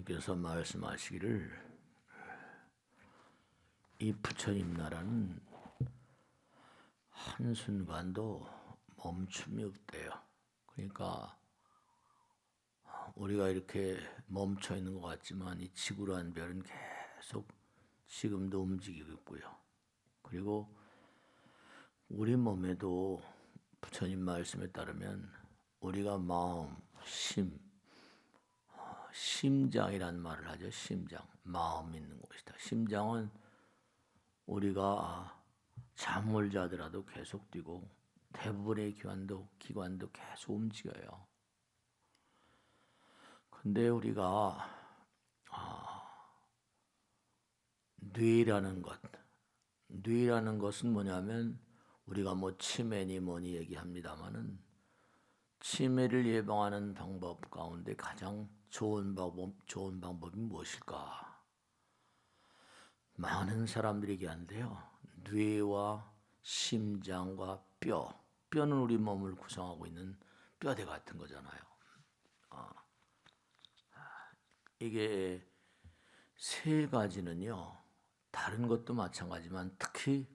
부처님께서 말씀하시기를 이 부처님 나라는 한순간도 멈춤이 없대요. 그러니까 우리가 이렇게 멈춰 있는 것 같지만 이 지구라는 별은 계속 지금도 움직이고 있고요. 그리고 우리 몸에도 부처님 말씀에 따르면 우리가 마음, 심장이란 말을 하죠. 심장, 마음 있는 곳이다. 심장은 우리가 잠을 자더라도 계속 뛰고 대부분의 기관도 계속 움직여요. 근데 우리가 뇌라는 것은 뭐냐면 우리가 뭐 치매니 뭐니 얘기합니다마는 치매를 예방하는 방법 가운데 가장 좋은 방법이 무엇일까? 많은 사람들이 얘기하는데요. 뇌와 심장과 뼈는 우리 몸을 구성하고 있는 뼈대 같은 거잖아요. 이게 세 가지는요. 다른 것도 마찬가지지만 특히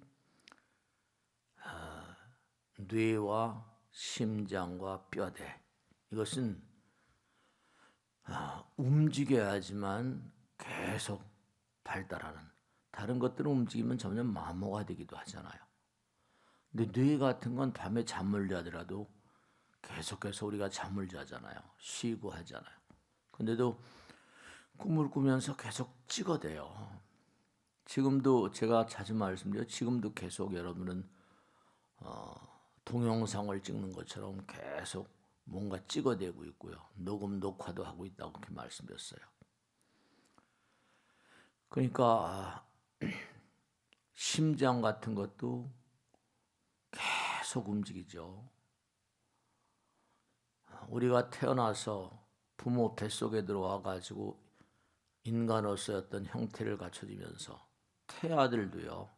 뇌와 심장과 뼈대 이것은 움직여야지만 계속 발달하는, 다른 것들은 움직이면 점점 마모가 되기도 하잖아요. 근데 뇌 같은 건 밤에 잠을 자더라도 계속해서 우리가 잠을 자잖아요. 쉬고 하잖아요. 근데도 꿈을 꾸면서 계속 찍어대요. 지금도 제가 자주 말씀드려요. 지금도 계속 여러분은 동영상을 찍는 것처럼 계속 뭔가 찍어대고 있고요. 녹화도 하고 있다고 그렇게 말씀드렸어요. 그러니까 심장 같은 것도 계속 움직이죠. 우리가 태어나서 부모 뱃속에 들어와 가지고 인간으로서의 어떤 형태를 갖춰지면서 태아들도요.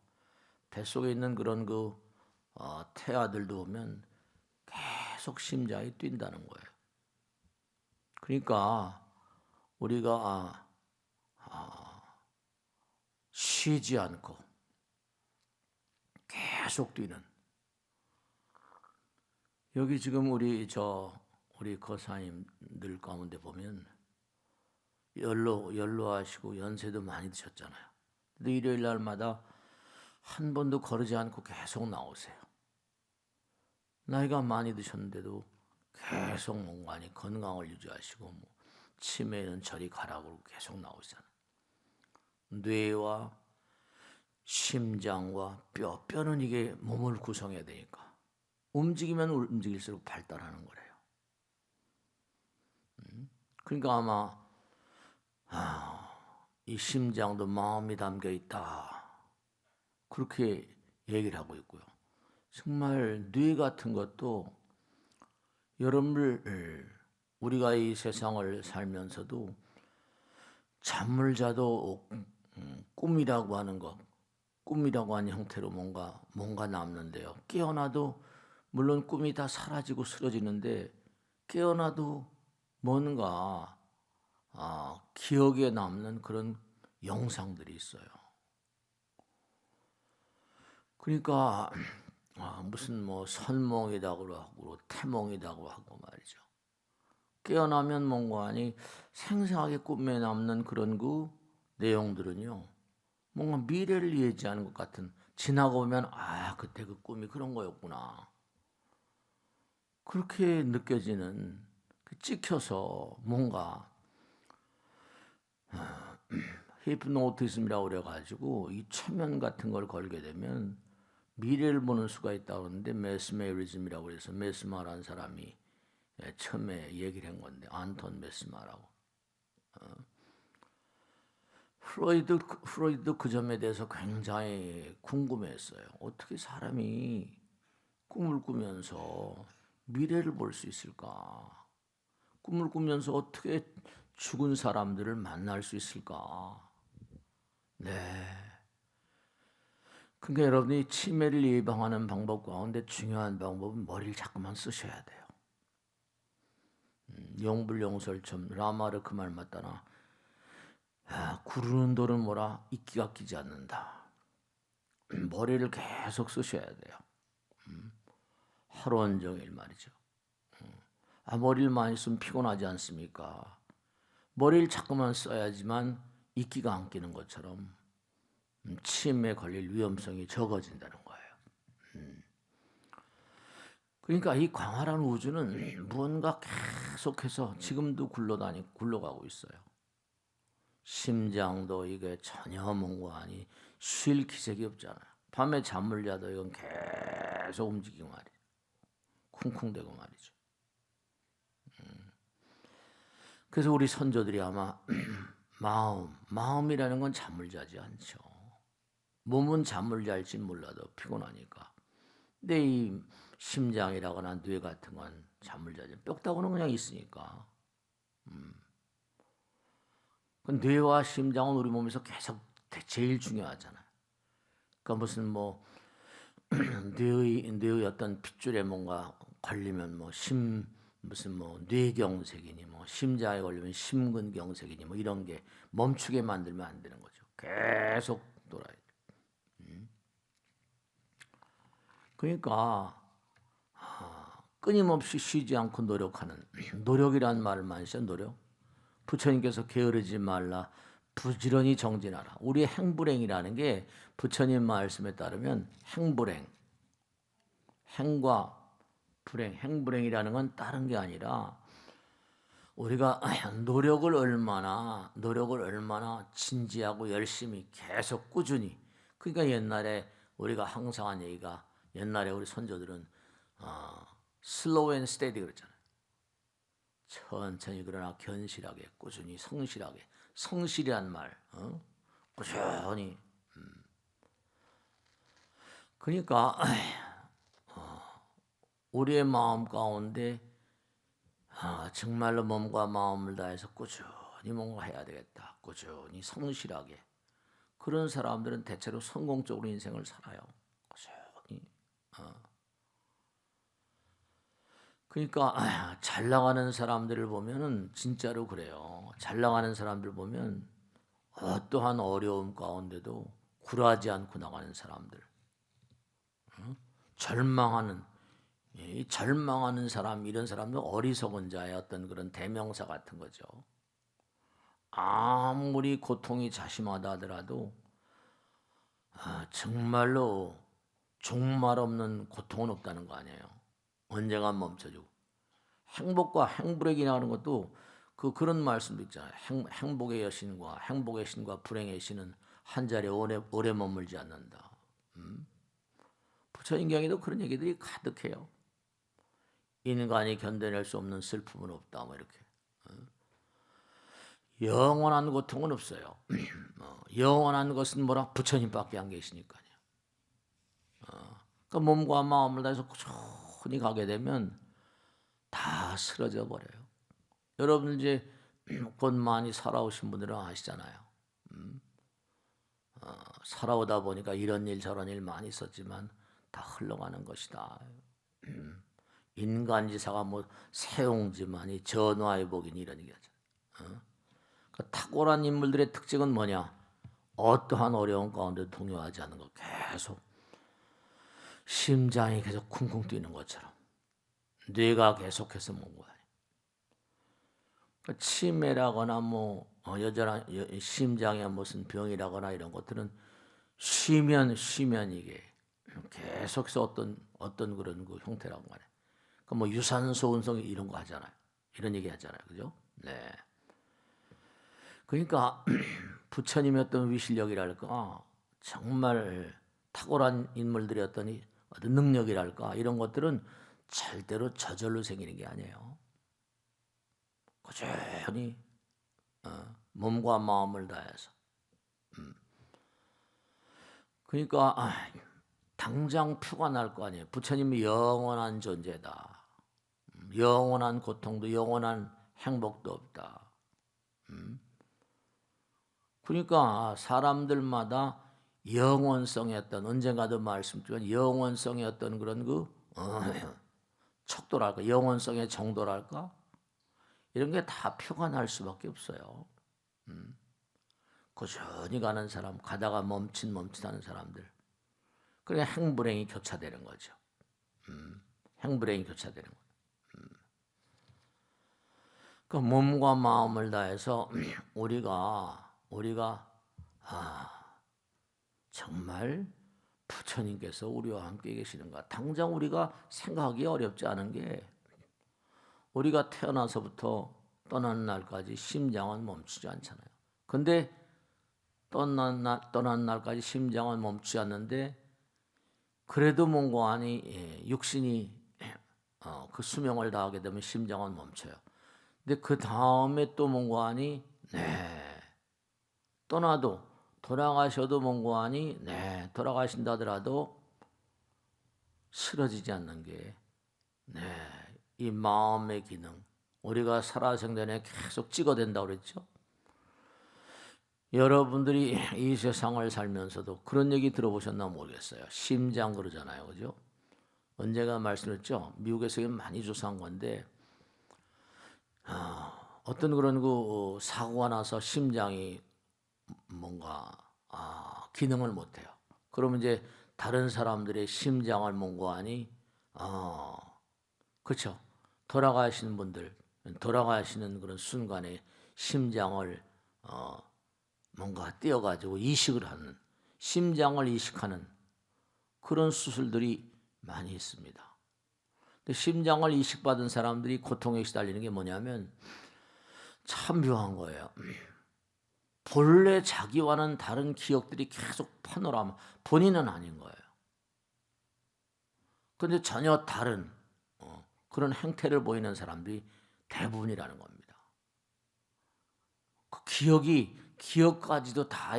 뱃속에 있는 그런 태아들도 보면 계속 심장이 뛴다는 거예요. 그러니까 우리가 쉬지 않고 계속 뛰는, 여기 지금 우리 거사님들 가운데 보면 연로하시고 연세도 많이 드셨잖아요. 근데 일요일 날마다 한 번도 거르지 않고 계속 나오세요. 나이가 많이 드셨는데도 계속 뭔가 건강을 유지하시고 치매는 저리 가라고 계속 나오잖아요. 뇌와 심장과 뼈는 이게 몸을 구성해야 되니까 움직이면 움직일수록 발달하는 거래요. 그러니까 아마 이 심장도 마음이 담겨 있다 그렇게 얘기를 하고 있고요. 정말 뇌 같은 것도 여러분들 우리가 이 세상을 살면서도 잠을 자도 꿈이라고 하는 형태로 뭔가 남는데요. 깨어나도 물론 꿈이 다 사라지고 쓰러지는데 깨어나도 뭔가 기억에 남는 그런 영상들이 있어요. 그러니까 무슨 선몽이라고 하고 태몽이라고 하고 말이죠. 깨어나면 뭔가 생생하게 꿈에 남는 그런 내용들은요. 뭔가 미래를 예지하는 것 같은, 지나고 보면 그때 그 꿈이 그런 거였구나. 그렇게 느껴지는, 찍혀서 뭔가 히프노티즘이라고 그래가지고 이 최면 같은 걸 걸게 되면 미래를 보는 수가 있다고 하는데 메스메리즘이라고 해서 메스마라는 사람이 처음에 얘기를 한 건데 안톤 메스마라고. 프로이드도 그 점에 대해서 굉장히 궁금했어요. 어떻게 사람이 꿈을 꾸면서 미래를 볼 수 있을까? 꿈을 꾸면서 어떻게 죽은 사람들을 만날 수 있을까? 네. 그러니까 여러분이 치매를 예방하는 방법 가운데 중요한 방법은 머리를 자꾸만 쓰셔야 돼요. 용불용설처럼 라마르 그 말 맞다나 구르는 돌은 뭐라 이끼가 끼지 않는다. 머리를 계속 쓰셔야 돼요. 하루 온종일 말이죠. 머리를 많이 쓰면 피곤하지 않습니까? 머리를 자꾸만 써야지만 이끼가 안 끼는 것처럼 치매에 걸릴 위험성이 적어진다는 거예요. 그러니까 이 광활한 우주는 무언가 계속해서 지금도 굴러가고 있어요. 심장도 이게 전혀 멍하니 쉴 기색이 없잖아요. 밤에 잠을 자도 이건 계속 움직이고 말이죠. 쿵쿵대고 말이죠. 그래서 우리 선조들이 아마 마음이라는 건 잠을 자지 않죠. 몸은 잠을 잘지 몰라도 피곤하니까. 근데 이 심장이라거나 뇌 같은 건 잠을 자지. 뼈다구는 그냥 있으니까. 그 뇌와 심장은 우리 몸에서 계속 제일 중요하잖아요. 그러니까 무슨 뭐 뇌의 어떤 핏줄에 뭔가 걸리면 무슨 뭐 뇌경색이니 뭐 심장에 걸리면 심근경색이니 뭐 이런 게 멈추게 만들면 안 되는 거죠. 계속 돌아야 돼. 그러니까 끊임없이 쉬지 않고 노력하는 노력이란 말을 많이 써요. 노력. 부처님께서 게으르지 말라. 부지런히 정진하라. 우리의 행불행이라는 게 부처님 말씀에 따르면 행불행, 행과 불행, 행불행이라는 건 다른 게 아니라 우리가 노력을 얼마나 진지하고 열심히 계속 꾸준히. 그러니까 옛날에 우리가 항상 한 얘기가 옛날에 우리 선조들은 슬로우 앤 스테디 그랬잖아요. 천천히 그러나 견실하게 꾸준히 성실하게. 성실이란 말 꾸준히. 그러니까 우리의 마음 가운데 정말로 몸과 마음을 다해서 꾸준히 뭔가 해야 되겠다. 꾸준히 성실하게. 그런 사람들은 대체로 성공적으로 인생을 살아요. 꾸준히. 그러니까 잘 나가는 사람들을 보면은 진짜로 그래요. 잘 나가는 사람들 보면 어떠한 어려움 가운데도 굴하지 않고 나가는 사람들. 절망하는 사람, 이런 사람도 어리석은 자의 어떤 그런 대명사 같은 거죠. 아무리 고통이 자심하다 하더라도 정말로 종말 없는 고통은 없다는 거 아니에요. 언젠가 멈춰주고. 행복과 행불행이 나가는 것도 그런 말씀도 있잖아요. 행복의 신과 불행의 신은 한 자리에 오래 머물지 않는다. 부처님 경에도 그런 얘기들이 가득해요. 인간이 견뎌낼 수 없는 슬픔은 없다. 뭐 이렇게. 영원한 고통은 없어요. 영원한 것은 뭐라? 부처님밖에 안 계시니까요. 그러니까 몸과 마음을 다해서 꾸준히 가게 되면 다 쓰러져 버려요. 여러분 이제 곧 많이 살아오신 분들은 아시잖아요. 살아오다 보니까 이런 일 저런 일 많이 있었지만 다 흘러가는 것이다. 인간지사가 뭐 세옹지만이 전화위복이니 이런 얘기하잖아요. 그 탁월한 인물들의 특징은 뭐냐? 어떠한 어려운 가운데 동요하지 않는 것. 계속 심장이 계속 쿵쿵 뛰는 것처럼 뇌가 계속해서 뭔가 치매라거나 뭐 여전한 심장에 무슨 병이라거나 이런 것들은 쉬면 이게 계속해서 어떤 그런 그 형태라고 말해. 그러니까 뭐 유산소 운송 이런 거 하잖아요. 이런 얘기 하잖아요. 그죠? 네. 그러니까 부처님의 어떤 위실력이랄까 정말 탁월한 인물들의 어떤 능력이랄까 이런 것들은 절대로 저절로 생기는 게 아니에요. 꾸준히 몸과 마음을 다해서. 그러니까 당장 표가 날 거 아니에요. 부처님이 영원한 존재다. 영원한 고통도 영원한 행복도 없다. 그러니까 사람들마다 영원성의 어떤 언젠가도 말씀드린 영원성의 어떤 그런 척도랄까 영원성의 정도랄까 이런 게 다 표가 날 수밖에 없어요. 꾸준히 가는 사람, 가다가 멈칫하는 사람들. 그러니까 행불행이 교차되는 거죠. 행불행이 교차되는 거예요. 그 몸과 마음을 다해서 우리가 정말 부처님께서 우리와 함께 계시는가. 당장 우리가 생각하기 어렵지 않은 게 우리가 태어나서부터 떠나는 날까지 심장은 멈추지 않잖아요. 근데 떠난 날까지 심장은 멈추지 않는데 그래도 뭔가 아니 육신이 그 수명을 다하게 되면 심장은 멈춰요. 근데 그 다음에 또 뭔가 아니 떠나도 돌아가셔도 뭔가 아니 돌아가신다 하더라도 쓰러지지 않는 게 이 마음의 기능 우리가 살아생전에 계속 찍어댄다고 그랬죠. 여러분들이 이 세상을 살면서도 그런 얘기 들어보셨나 모르겠어요. 심장 그러잖아요. 그죠? 언제가 말씀했죠? 미국에서 많이 조사한 건데 어떤 그런 그 사고가 나서 심장이 뭔가 기능을 못해요. 그러면 이제 다른 사람들의 심장을 뭔가 하니 그렇죠. 돌아가시는 분들 돌아가시는 그런 순간에 심장을 뭔가 떼어가지고 이식을 하는 심장을 이식하는 그런 수술들이 많이 있습니다. 근데 심장을 이식받은 사람들이 고통에 시달리는 게 뭐냐면 참 묘한 거예요. 본래 자기와는 다른 기억들이 계속 파노라마 본인은 아닌 거예요. 그런데 전혀 다른 그런 행태를 보이는 사람들이 대부분이라는 겁니다. 그 기억까지도 다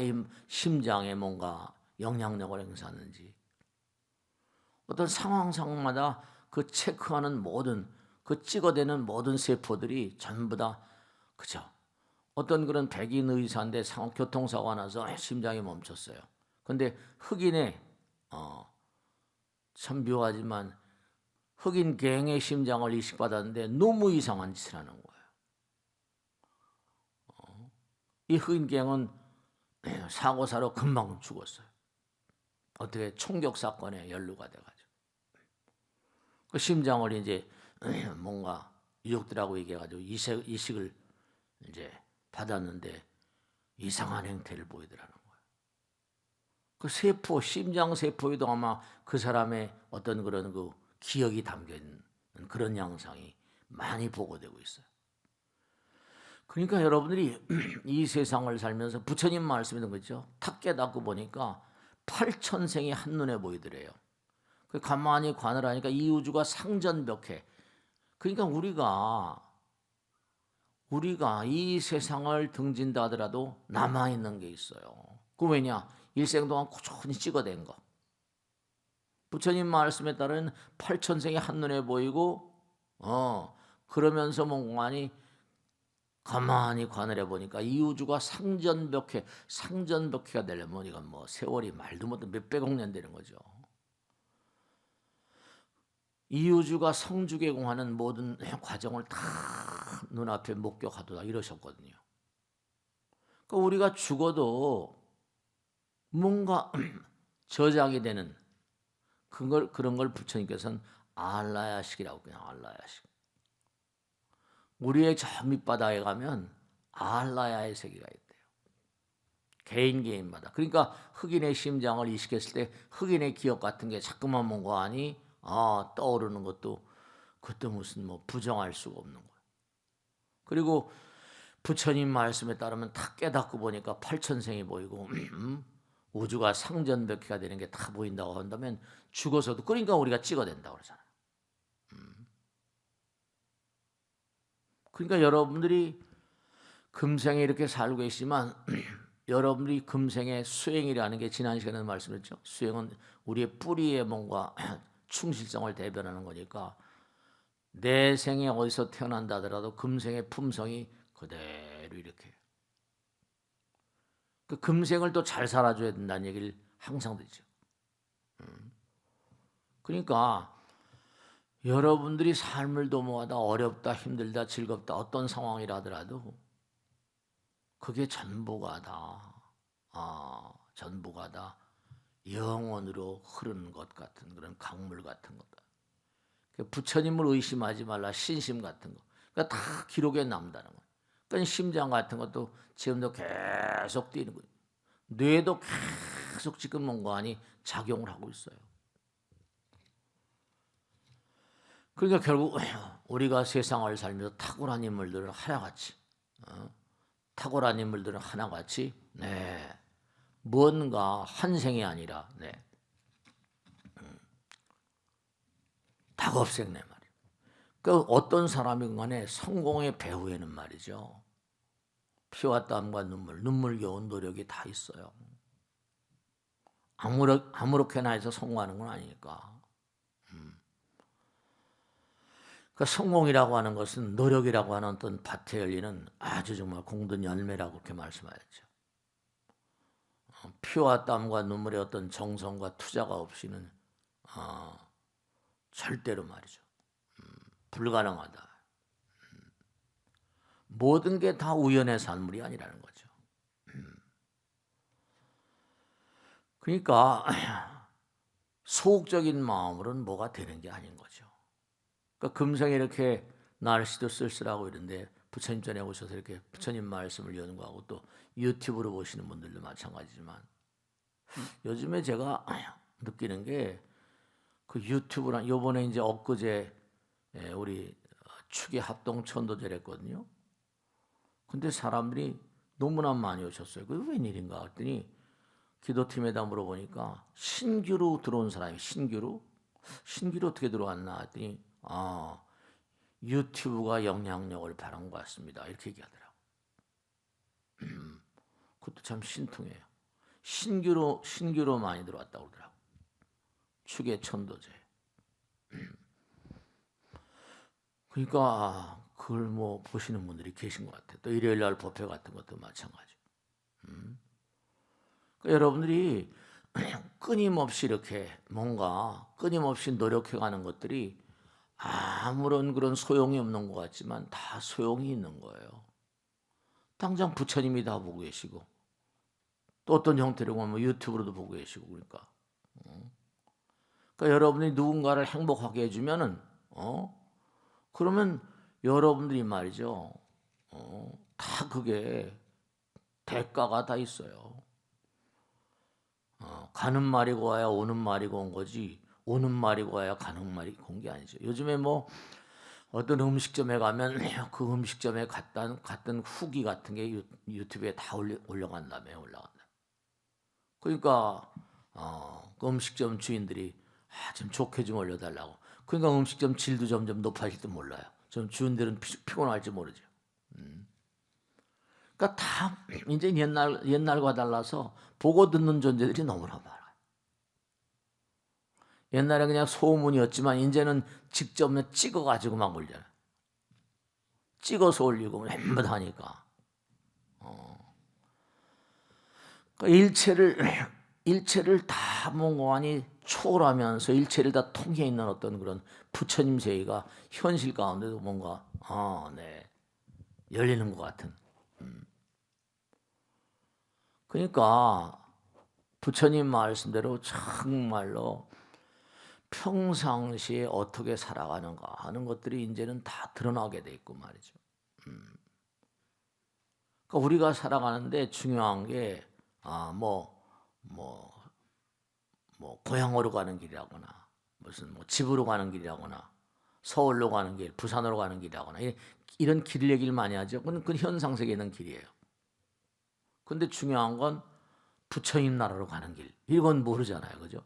심장에 뭔가 영향력을 행사하는지 어떤 상황마다 그 체크하는 모든 그 찍어대는 모든 세포들이 전부 다 그죠? 어떤 그런 백인 의사인데 교통사고가 나서 심장이 멈췄어요. 근데 흑인의 참 묘하지만 흑인 갱의 심장을 이식받았는데 너무 이상한 짓을 하는 거예요. 이 흑인 갱은 사고사로 금방 죽었어요. 어떻게 총격 사건에 연루가 돼가지고 그 심장을 이제 뭔가 유족들하고 얘기해가지고 이식을 이제 받았는데 이상한 행태를 보이더라는 거예요. 그 세포, 심장 세포에도 아마 그 사람의 어떤 그런 그 기억이 담겨 있는 그런 양상이 많이 보고되고 있어요. 그러니까 여러분들이 이 세상을 살면서 부처님 말씀이던 거죠. 탁 깨닫고 보니까 8천생이 한눈에 보이더래요. 가만히 관을 하니까 이 우주가 상전벽해. 그러니까 우리가 이 세상을 등진다 하더라도 남아있는 게 있어요. 그 왜냐? 일생 동안 꾸준히 찍어댄 거. 부처님 말씀에 따른 8천생이 한눈에 보이고 그러면서 몽환이 가만히 관을 해보니까 이 우주가 상전벽해가 되려면 이건 뭐 세월이 말도 못해 몇백억 년 되는 거죠. 이 우주가 성주개공하는 모든 과정을 다 눈앞에 목격하도다 이러셨거든요. 그러니까 우리가 죽어도 뭔가 저장이 되는 그런 걸 부처님께서는 알라야식이라고 그냥 알라야식. 우리의 저 밑바닥에 가면 알라야의 세계가 있대요. 개인마다. 그러니까 흑인의 심장을 이식했을 때 흑인의 기억 같은 게 자꾸만 뭔가 하니 떠오르는 것도 그것도 무슨 뭐 부정할 수가 없는 거예요. 그리고 부처님 말씀에 따르면 다 깨닫고 보니까 8천생이 보이고 우주가 상전벽해가 되는 게 다 보인다고 한다면 죽어서도 그러니까 우리가 찍어댄다고 그러잖아요. 그러니까 여러분들이 금생에 이렇게 살고 계시지만 여러분들이 금생의 수행이라는 게 지난 시간에 말씀했죠. 수행은 우리의 뿌리의 뭔가 충실성을 대변하는 거니까 내 생에 어디서 태어난다 하더라도 금생의 품성이 그대로 이렇게 그 금생을 또 잘 살아줘야 된다는 얘기를 항상 듣죠. 그러니까 여러분들이 삶을 도모하다 어렵다 힘들다 즐겁다 어떤 상황이라 하더라도 그게 전부가 다 전부가 다 영원으로 흐르는 것 같은 그런 강물 같은 거다. 부처님을 의심하지 말라 신심 같은 거. 그러니까 다 기록에 남다는 거예요. 그러니까 심장 같은 것도 지금도 계속 뛰는 거예요. 뇌도 계속 지금 뭔가니 작용을 하고 있어요. 그러니까 결국 우리가 세상을 살면서 탁월한 인물들은 하나같이 탁월한 인물들은 하나같이 뭔가 한 생이 아니라 다급생내 말이에요. 그 어떤 사람이건 간에 성공의 배후에는 말이죠. 피와 땀과 눈물겨운 노력이 다 있어요. 아무렇게나 해서 성공하는 건 아니니까. 그 성공이라고 하는 것은 노력이라고 하는 어떤 밭에 열리는 아주 정말 공든 열매라고 그렇게 말씀하셨죠. 피와 땀과 눈물의 어떤 정성과 투자가 없이는 절대로 말이죠. 불가능하다. 모든 게 다 우연의 산물이 아니라는 거죠. 그러니까 소극적인 마음으로는 뭐가 되는 게 아닌 거죠. 그러니까 금생에 이렇게 날씨도 쓸쓸하고 이런데 부처님 전에 오셔서 이렇게 부처님 말씀을 연구하고 또 유튜브로 보시는 분들도 마찬가지지만 요즘에 제가 느끼는 게 그 유튜브랑 요번에 이제 엊그제 우리 축의 합동 천도제를 했거든요. 근데 사람들이 너무나 많이 오셨어요. 그게 웬일인가 했더니 기도팀에다 물어보니까 신규로 들어온 사람이 신규로 어떻게 들어왔나 했더니 유튜브가 영향력을 발한 것 같습니다. 이렇게 얘기하더라고. 그것도 참 신통해요. 신규로 많이 들어왔다고 그러더라고. 축의 천도제. 그러니까 그걸 뭐 보시는 분들이 계신 것 같아요. 또 일요일 날 법회 같은 것도 마찬가지. 그러니까 여러분들이 끊임없이 이렇게 뭔가 끊임없이 노력해가는 것들이 아무런 그런 소용이 없는 것 같지만 다 소용이 있는 거예요. 당장 부처님이 다 보고 계시고 또 어떤 형태로 보면 유튜브로도 보고 계시고 그러니까 여러분이 누군가를 행복하게 해주면은 그러면 여러분들이 말이죠 다 그게 대가가 다 있어요. 가는 말이 고와야 오는 말이 고운 거지 오는 말이 고와야 가는 말이 고운 게 아니죠. 요즘에 뭐 어떤 음식점에 가면 그 음식점에 갔던 후기 같은 게 유튜브에 다 올라간다며 올라간다. 그러니까 그 음식점 주인들이 좀 좋게 좀 올려달라고. 그러니까 음식점 질도 점점 높아질지 몰라요. 좀 주인들은 피곤할지 모르죠. 그러니까 다 이제 옛날과 달라서 보고 듣는 존재들이 너무나 많아요. 옛날에 그냥 소문이었지만 이제는 직접 찍어가지고 막 올려요. 찍어서 올리고 햄버거 하니까. 그러니까 일체를 다 몽고하니 초월하면서 일체를 다 통해 있는 어떤 그런 부처님 세계가 현실 가운데도 뭔가 열리는 것 같은. 그러니까 부처님 말씀대로 정말로 평상시에 어떻게 살아가는가 하는 것들이 이제는 다 드러나게 돼 있고 말이죠. 그러니까 우리가 살아가는데 중요한 게 고향으로 가는 길이라거나 무슨 집으로 가는 길이라거나 서울로 가는 길, 부산으로 가는 길이라거나 이런 길 얘기를 많이 하죠. 그건 현상 세계에 있는 길이에요. 근데 중요한 건 부처님 나라로 가는 길. 이건 모르잖아요. 그죠?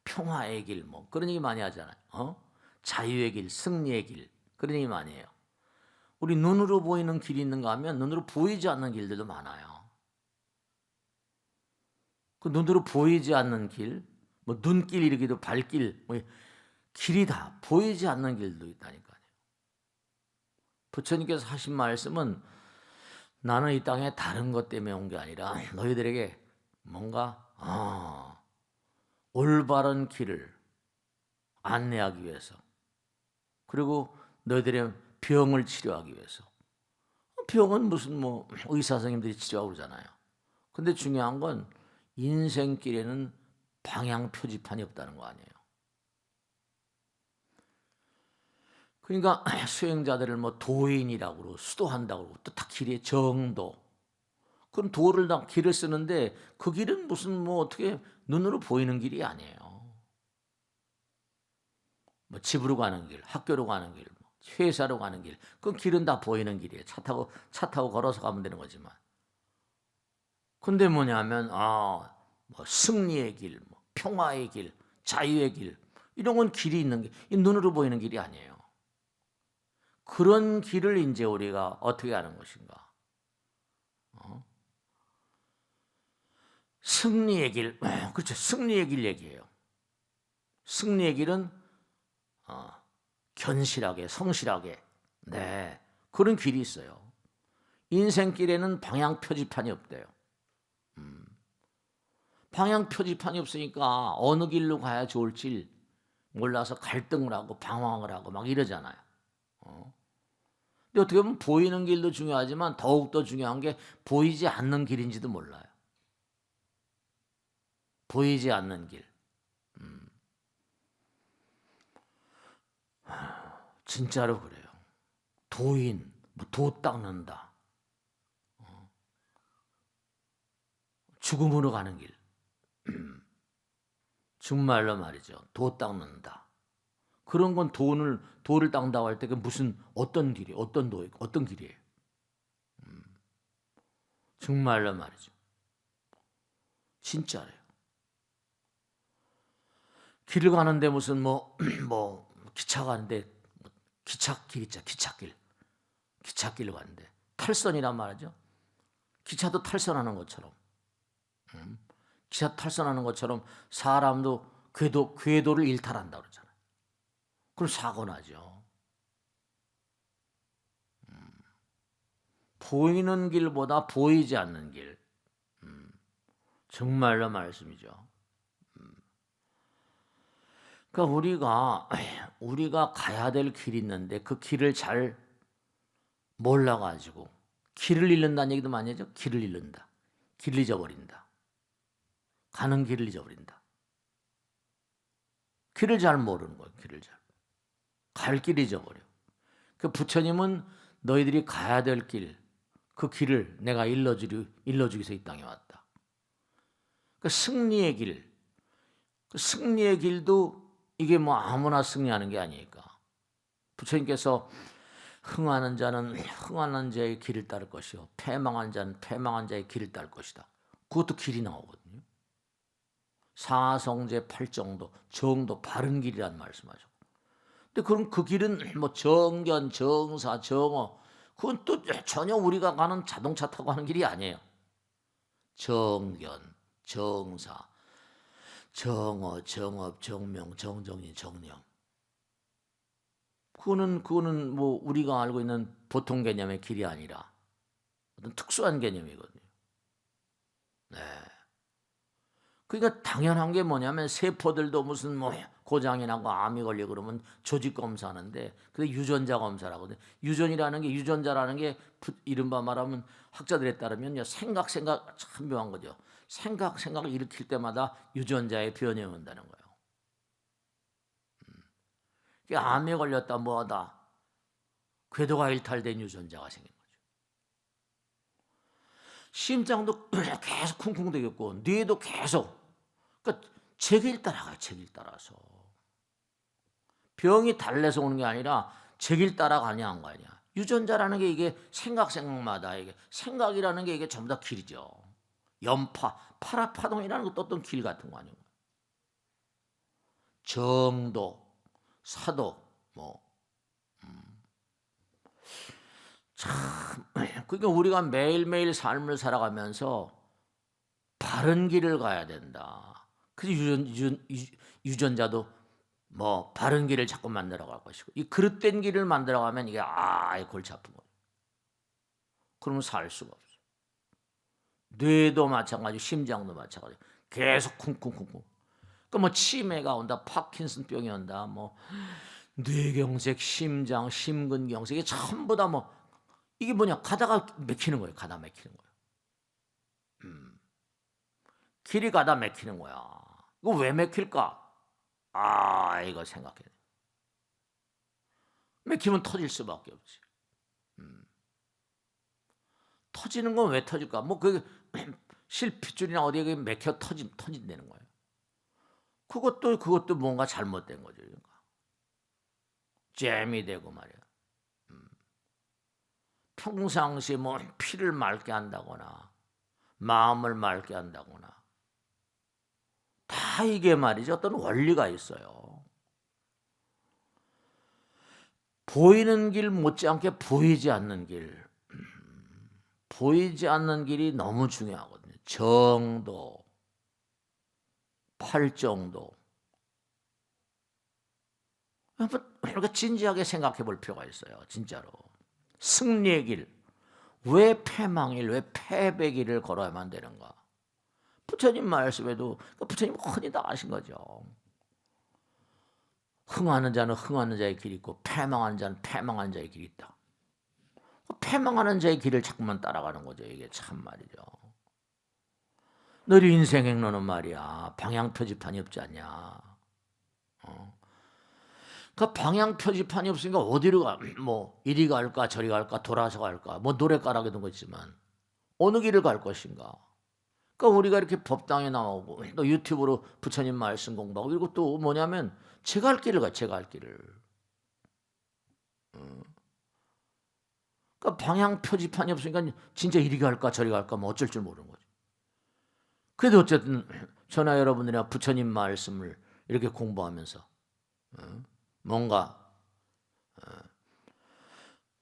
평화의 길, 뭐, 그런 얘기 많이 하잖아요. 자유의 길, 승리의 길. 그런 얘기 많이 해요. 우리 눈으로 보이는 길이 있는가 하면 눈으로 보이지 않는 길들도 많아요. 그 눈으로 보이지 않는 길, 뭐, 눈길 이르기도 발길, 뭐, 길이 다 보이지 않는 길도 있다니까요. 부처님께서 하신 말씀은 나는 이 땅에 다른 것 때문에 온 게 아니라 너희들에게 뭔가 올바른 길을 안내하기 위해서 그리고 너희들의 병을 치료하기 위해서 병은 무슨 뭐 의사 선생님들이 치료하고 그러잖아요. 근데 중요한 건 인생길에는 방향 표지판이 없다는 거 아니에요. 그러니까 수행자들을 뭐 도인이라고 그러고 수도한다고 그러고 또 다 길에 정도. 그럼 도를 다 길을 쓰는데 그 길은 무슨 뭐 어떻게 눈으로 보이는 길이 아니에요. 뭐 집으로 가는 길, 학교로 가는 길, 뭐 회사로 가는 길, 그 길은 다 보이는 길이에요. 차 타고 걸어서 가면 되는 거지만. 근데 뭐냐면 뭐 승리의 길, 뭐 평화의 길, 자유의 길 이런 건 길이 있는 게 눈으로 보이는 길이 아니에요. 그런 길을 이제 우리가 어떻게 하는 것인가? 승리의 길, 그렇죠. 승리의 길 얘기해요. 승리의 길은 견실하게, 성실하게, 네 그런 길이 있어요. 인생길에는 방향 표지판이 없대요. 방향 표지판이 없으니까 어느 길로 가야 좋을지 몰라서 갈등을 하고 방황을 하고 막 이러잖아요. 근데 어떻게 보면 보이는 길도 중요하지만 더욱더 중요한 게 보이지 않는 길인지도 몰라요. 보이지 않는 길. 진짜로 그래요. 도인, 도 닦는다. 죽음으로 가는 길. 정말로 말이죠. 도 닦는다. 그런 건 도를 닦는다고 할 때 그 무슨 어떤 길이, 어떤 도, 어떤 길이에요. 정말로 말이죠. 진짜래요. 길을 가는데 무슨 뭐 기차 가는데 기찻길 있죠. 기찻길로 가는데 탈선이란 말이죠. 기차도 탈선하는 것처럼 기차 탈선하는 것처럼 사람도 궤도를 일탈한다 그러잖아요. 그럼 사고 나죠. 보이는 길보다 보이지 않는 길. 정말로 말씀이죠. 그러니까 우리가 가야 될 길이 있는데 그 길을 잘 몰라가지고 길을 잃는다는 얘기도 많이 하죠. 길을 잃는다. 길을 잊어버린다. 가는 길을 잊어버린다. 길을 잘 모르는 거예요. 길을 잘. 갈 길을 잊어버려. 그 부처님은 너희들이 가야 될 길, 그 길을 내가 일러주기 위해서 이 땅에 왔다. 그 승리의 길, 그 승리의 길도 이게 뭐 아무나 승리하는 게 아니니까. 부처님께서 흥하는 자는 흥하는 자의 길을 따를 것이요 패망한 자는 패망한 자의 길을 따를 것이다. 그것도 길이 나오거든요. 사성제 팔정도 정도 바른 길이란 말씀하셨고. 근데 그럼 그 길은 뭐 정견, 정사, 정어 그건 또 전혀 우리가 가는 자동차 타고 가는 길이 아니에요. 정견, 정사, 정어, 정업, 정명, 정정인, 정령. 그거는 뭐 우리가 알고 있는 보통 개념의 길이 아니라 어떤 특수한 개념이거든요. 네. 그러니까 당연한 게 뭐냐면 세포들도 무슨 뭐 고장이 나고 암이 걸려 그러면 조직 검사하는데 그게 유전자 검사라고 하거든요. 유전자라는 게 이른바 말하면 학자들에 따르면요. 생각 참 묘한 거죠. 생각을 일으킬 때마다 유전자의 변형이 온다는 거예요. 암에 걸렸다 뭐하다 궤도가 일탈된 유전자가 생긴 거죠. 심장도 계속 쿵쿵대겠고 뇌도 계속 그러니까 제길 따라가요. 제길 따라서 병이 달래서 오는 게 아니라 제길 따라가냐 거 아니야. 유전자라는 게 이게 생각마다 이게 생각이라는 게 이게 전부 다 길이죠. 연파 파라파동이라는 것도 어떤 길 같은 거 아니에요. 정도 사도 참 그러니까 우리가 매일매일 삶을 살아가면서 바른 길을 가야 된다. 그래서 유전자도 뭐 바른 길을 자꾸 만들어갈 것이고 이 그릇된 길을 만들어가면 이게 골치 아픈 거예요. 그러면 살 수가 없어. 뇌도 마찬가지, 심장도 마찬가지. 계속 쿵쿵쿵쿵. 그러니까 뭐 치매가 온다, 파킨슨병이 온다, 뭐 뇌경색, 심장, 심근경색 이게 전부 다 뭐 이게 뭐냐 가다가 막히는 거예요. 가다 막히는 거예요. 길이 가다 막히는 거야. 이거 왜 막힐까? 아, 이거 생각해. 막히면 터질 수밖에 없지. 터지는 건 왜 터질까? 뭐 그 실핏줄이나 어디에 막혀 터진다는 거예요. 그것도 뭔가 잘못된 거죠. 그러니까. 잼이 되고 말이야. 평상시에 뭐 피를 맑게 한다거나 마음을 맑게 한다거나 다 이게 말이죠. 어떤 원리가 있어요. 보이는 길 못지않게 보이지 않는 길. 보이지 않는 길이 너무 중요하거든요. 정도, 팔정도. 이렇게 진지하게 생각해 볼 필요가 있어요. 진짜로. 승리의 길. 왜 패망의 길, 왜 패배의 길을 걸어야만 되는가? 부처님 말씀에도 부처님 흔히 다 아신 거죠. 흥하는 자는 흥하는 자의 길이 있고 패망하는 자는 패망하는 자의 길이 있다. 패망하는 자의 길을 자꾸만 따라가는 거죠. 이게 참 말이죠. 너희 인생 행로는 말이야 방향 표지판이 없지 않냐. 그 방향 표지판이 없으니까 어디로 가? 뭐 이리 갈까 저리 갈까 돌아서 갈까 뭐 노래가락에 든 거 있지만 어느 길을 갈 것인가. 그러니까 우리가 이렇게 법당에 나오고 또 유튜브로 부처님 말씀 공부하고 그리고 또 뭐냐면 제가 할 길을 가. 제가 할 길을. 그러니까 방향 표지판이 없으니까 진짜 이리 갈까 저리 갈까 뭐 어쩔 줄 모르는 거죠. 그래도 어쨌든 저나 여러분들이나 부처님 말씀을 이렇게 공부하면서 뭔가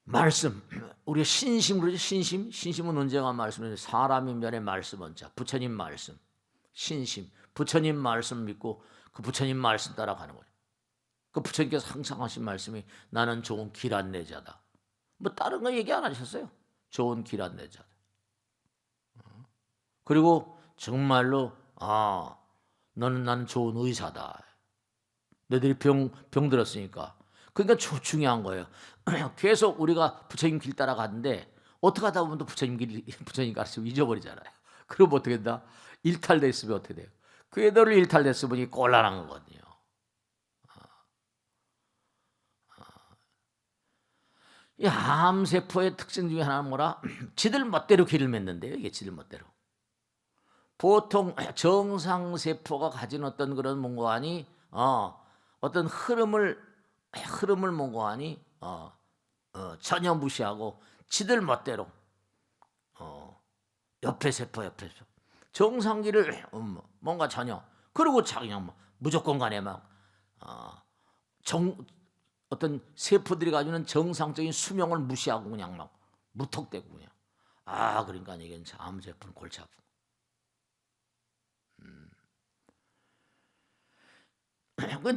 말씀 우리가 신심으로 신심은 언제가 말씀을 사람이 면에 말씀은 자 부처님 말씀 신심 부처님 말씀 믿고 그 부처님 말씀 따라가는 거예요. 그 부처님께서 항상 하신 말씀이 나는 좋은 길 안내자다. 뭐 다른 거 얘기 안 하셨어요. 좋은 길 안내자다. 그리고 정말로 나는 좋은 의사다. 너희들이 병 들었으니까. 그러니까 중요한 거예요. 계속 우리가 부처님 길 따라가는데 어떻게 하다 보면 또 부처님 가르쳐 잊어버리잖아요. 그럼 어떻게 된다? 일탈됐으면 어떻게 돼요? 그 애들을 일탈됐으면 곤란한 거거든요. 이 암세포의 특징 중에 하나는 뭐라? 지들 멋대로 길을 맺는데요. 이게 지들 멋대로. 보통 정상세포가 가진 어떤 그런 몽고하니 어떤 흐름을 몽고하니 전혀 무시하고 지들 멋대로 옆에 세포 정상기를 뭔가 전혀 그리고 그냥 무조건 간에 어떤 세포들이 가지는 정상적인 수명을 무시하고 그냥 막 무턱대고 그냥 그러니까 이게 암세포는 골치 아픈.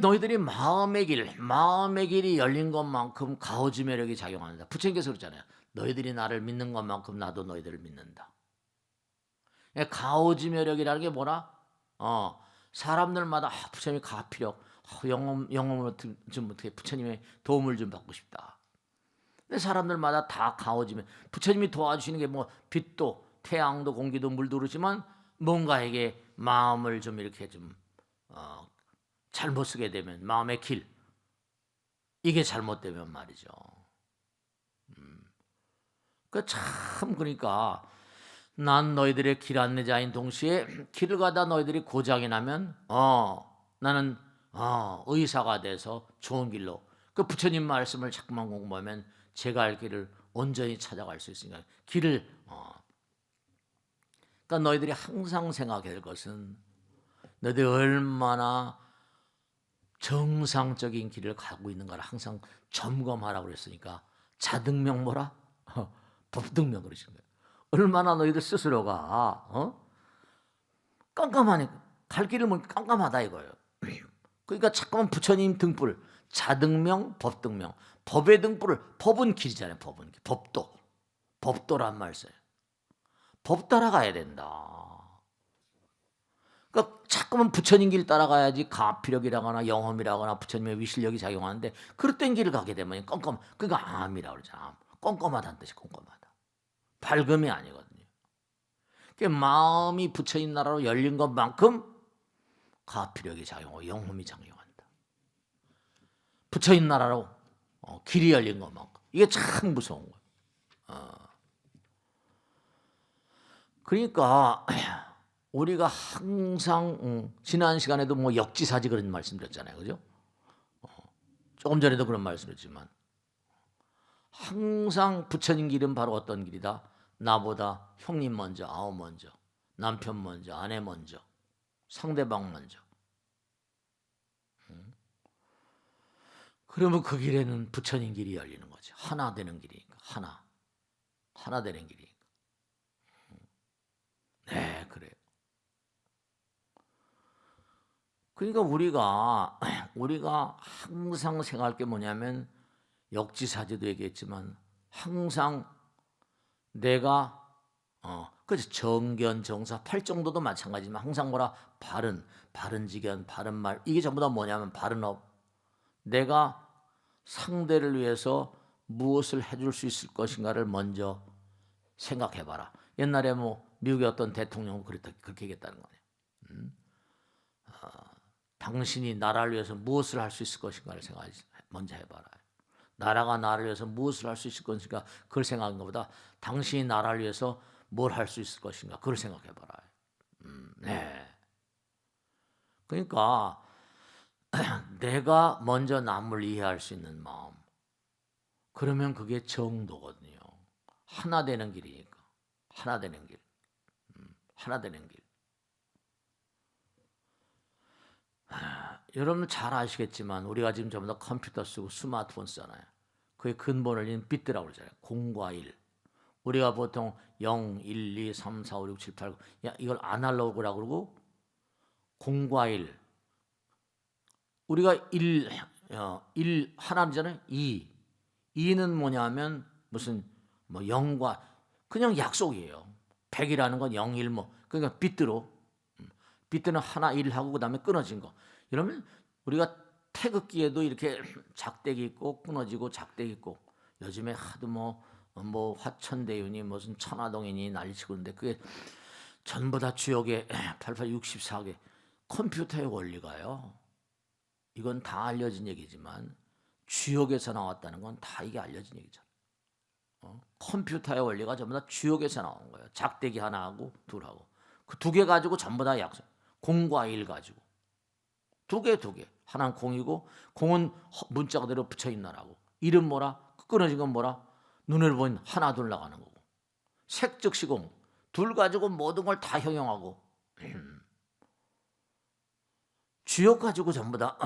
너희들이 마음의 길이 열린 것만큼 가오지 매력이 작용한다. 부처님께서 그러잖아요. 너희들이 나를 믿는 것만큼 나도 너희들을 믿는다. 가오지 매력이라는 게 뭐라? 사람들마다 부처님이 가피력, 영험으로 좀 어떻게 부처님의 도움을 좀 받고 싶다. 근데 사람들마다 다 가오지면 부처님이 도와주시는 게 뭐 빛도 태양도 공기도 물도 그렇지만 뭔가에게 마음을 좀 이렇게 좀 잘못 쓰게 되면 마음의 길 이게 잘못되면 말이죠. 그러니까 난 너희들의 길 안내자인 동시에 길을 가다 너희들이 고장이 나면 나는 의사가 돼서 좋은 길로 그 부처님 말씀을 자꾸만 공부하면 제가 할 길을 온전히 찾아갈 수 있으니까 길을 그러니까 너희들이 항상 생각해야 될 것은 너희들이 얼마나 정상적인 길을 가고 있는가를 항상 점검하라고 그랬으니까 자등명 뭐라? 법등명 그러시는 거예요. 얼마나 너희들 스스로가 깜깜하니 갈 길을 뭐 깜깜하다 이거예요. 그러니까 자꾸만 부처님 등불 자등명 법등명 법의 등불을 법은 길이잖아요. 법은 길. 법도란 말 써요. 법 따라가야 된다. 그러니까 자꾸만 부처님 길 따라가야지 가피력이라거나 영험이라거나 부처님의 위실력이 작용하는데 그릇된 길을 가게 되면 그러니까 암이라고 그러잖아. 꼼꼼하다는 뜻이 꼼꼼하다. 밝음이 아니거든요. 그 마음이 부처님 나라로 열린 것만큼 가피력이 작용하고 영혼이 작용한다. 부처님 나라로 길이 열린 것만큼. 이게 참 무서운 거예요. 그러니까 우리가 항상 지난 시간에도 뭐 역지사지 그런 말씀드렸잖아요, 그죠? 조금 전에도 그런 말씀드렸지만 항상 부처님 길은 바로 어떤 길이다? 나보다 형님 먼저, 아우 먼저, 남편 먼저, 아내 먼저, 상대방 먼저. 그러면 그 길에는 부처님 길이 열리는 거지. 하나 되는 길이니까. 하나 되는 길이니까. 네, 그래요. 그러니까 우리가 항상 생각할 게 뭐냐면 역지사지도 얘기했지만 항상 내가 그래서 정견, 정사, 팔정도도 마찬가지지만 항상 뭐라 바른 지견, 바른 말 이게 전부 다 뭐냐면 바른 업. 내가 상대를 위해서 무엇을 해줄 수 있을 것인가를 먼저 생각해봐라. 옛날에 뭐 미국의 어떤 대통령은 그렇게 얘기했다는 거예요. 당신이 나라를 위해서 무엇을 할 수 있을 것인가를 먼저 해봐라. 나라가 나를 위해서 무엇을 할 수 있을 것인가 그걸 생각하는 것보다 당신이 나라를 위해서 뭘 할 수 있을 것인가 그걸 생각해봐라. 네. 그러니까 내가 먼저 남을 이해할 수 있는 마음. 그러면 그게 정도거든요. 하나 되는 길이니까. 하나 되는 길. 하나 되는 길. 여러분 잘 아시겠지만 우리가 지금 전부 다 컴퓨터 쓰고 스마트폰 쓰잖아요. 그의 근본을 인 빗대라고 그러잖아요. 0과 1. 우리가 보통 0, 1, 2, 3, 4, 5, 6, 7, 8, 9 이걸 아날로그라고 그러고 0과 1. 우리가 1 하나잖아요. 2. 2는 뭐냐면 무슨 뭐 0과 그냥 약속이에요. 100이라는 건 0, 1 뭐 그러니까 빗대로 빗대는 하나 1 하고 그다음에 끊어진 거. 이러면 우리가 태극기에도 이렇게 작대기 있고 끊어지고 작대기 있고 요즘에 하도 뭐 화천대유니 무슨 천화동이니 난리치고 그러는데 그게 전부 다 주역의 8864개 컴퓨터의 원리가요. 이건 다 알려진 얘기지만 주역에서 나왔다는 건 다 이게 알려진 얘기잖아요. 컴퓨터의 원리가 전부 다 주역에서 나온 거예요. 작대기 하나하고 둘하고 그 두 개 가지고 전부 다 약속. 0과 1 가지고 두 개. 하나는 0이고 0은 문자 그대로 붙여있나라고. 이름 뭐라? 끊어진 건 뭐라? 눈으로 보이는 하나 둘 나가는 거고. 색즉 시공. 둘 가지고 모든 걸 다 형용하고 주역 가지고 전부 다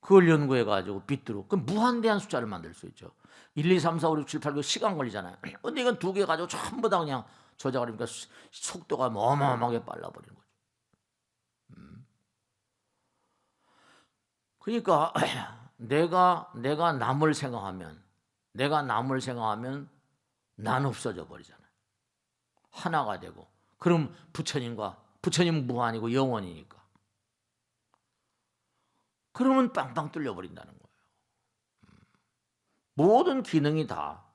그걸 연구해가지고 빗대로 그럼 무한대한 숫자를 만들 수 있죠. 1, 2, 3, 4, 5, 6, 7, 8, 9 시간 걸리잖아요. 근데 이건 두 개 가지고 전부 다 그냥 조작을 하니까 속도가 어마어마하게 빨라버리는 거죠. 그러니까 내가 남을 생각하면 난 없어져 버리잖아요. 하나가 되고 그럼 부처님은 무한이고 영원이니까 그러면 빵빵 뚫려 버린다는 거예요. 모든 기능이 다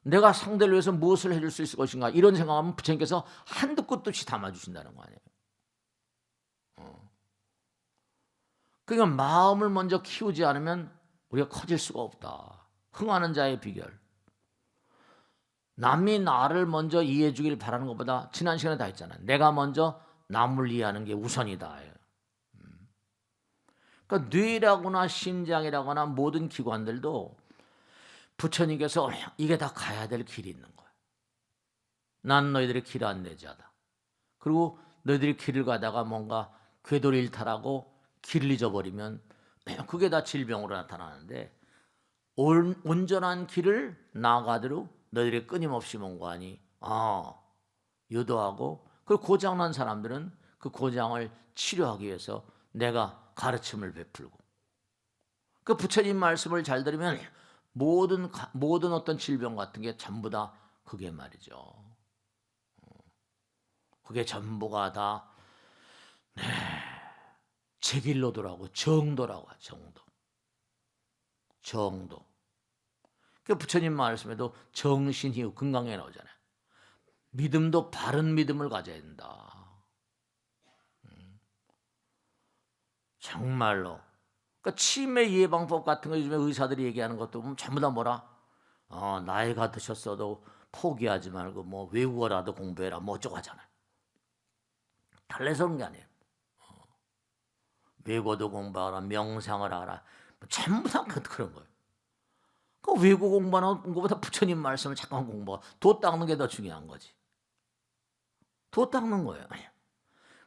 내가 상대를 위해서 무엇을 해줄 수 있을 것인가 이런 생각하면 부처님께서 한도 끝도 없이 담아주신다는 거 아니에요. 그러니까 마음을 먼저 키우지 않으면 우리가 커질 수가 없다. 흥하는 자의 비결. 남이 나를 먼저 이해해 주길 바라는 것보다 지난 시간에 다 했잖아요. 내가 먼저 남을 이해하는 게 우선이다. 그러니까 뇌라거나 심장이라거나 모든 기관들도 부처님께서 이게 다 가야 될 길이 있는 거예요. 난 너희들의 길 안내자다. 그리고 너희들이 길을 가다가 뭔가 궤도를 일탈하고 길을 잊어버리면 그게 다 질병으로 나타나는데 온전한 길을 나아가도록 너희들이 끊임없이 뭔가하니 유도하고 그리고 고장난 사람들은 그 고장을 치료하기 위해서 내가 가르침을 베풀고 그 부처님 말씀을 잘 들으면 모든 어떤 질병 같은 게 전부 다 그게 말이죠. 그게 전부가 다 제 길로 돌아오고 정도라고 하죠. 정도. 그 부처님 말씀에도 정신이 건강에 나오잖아요. 믿음도 바른 믿음을 가져야 된다. 정말로. 그러니까 치매 예방법 같은 거 요즘에 의사들이 얘기하는 것도 보면 전부 다 뭐라? 나이가 드셨어도 포기하지 말고 뭐 외국어라도 공부해라 뭐 어쩌고 하잖아요. 달래서 그런 게 아니에요. 외국어도 공부하라, 명상을 하라, 뭐 전부 다 그런 거예요. 그 외국어 공부하는 것보다 부처님 말씀을 잠깐 공부하고 도 닦는 게 더 중요한 거지. 도 닦는 거예요.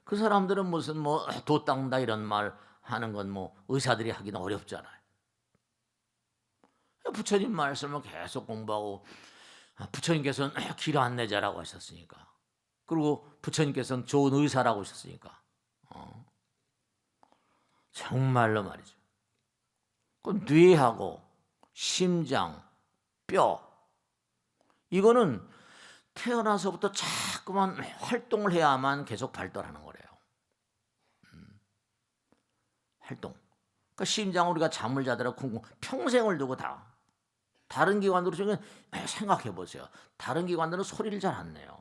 그 사람들은 무슨 뭐 도 닦는다 이런 말 하는 건 뭐 의사들이 하기는 어렵잖아요. 부처님 말씀을 계속 공부하고 부처님께서는 길 안내자라고 하셨으니까, 그리고 부처님께서는 좋은 의사라고 하셨으니까 정말로 말이죠. 그 뇌하고 심장, 뼈 이거는 태어나서부터 자꾸만 활동을 해야만 계속 발달하는 거래요. 활동. 그러니까 심장을 우리가 잠을 자더라도 쿵쿵 평생을 두고 다른 기관으로 지금 생각해 보세요. 다른 기관들은 소리를 잘 안 내요.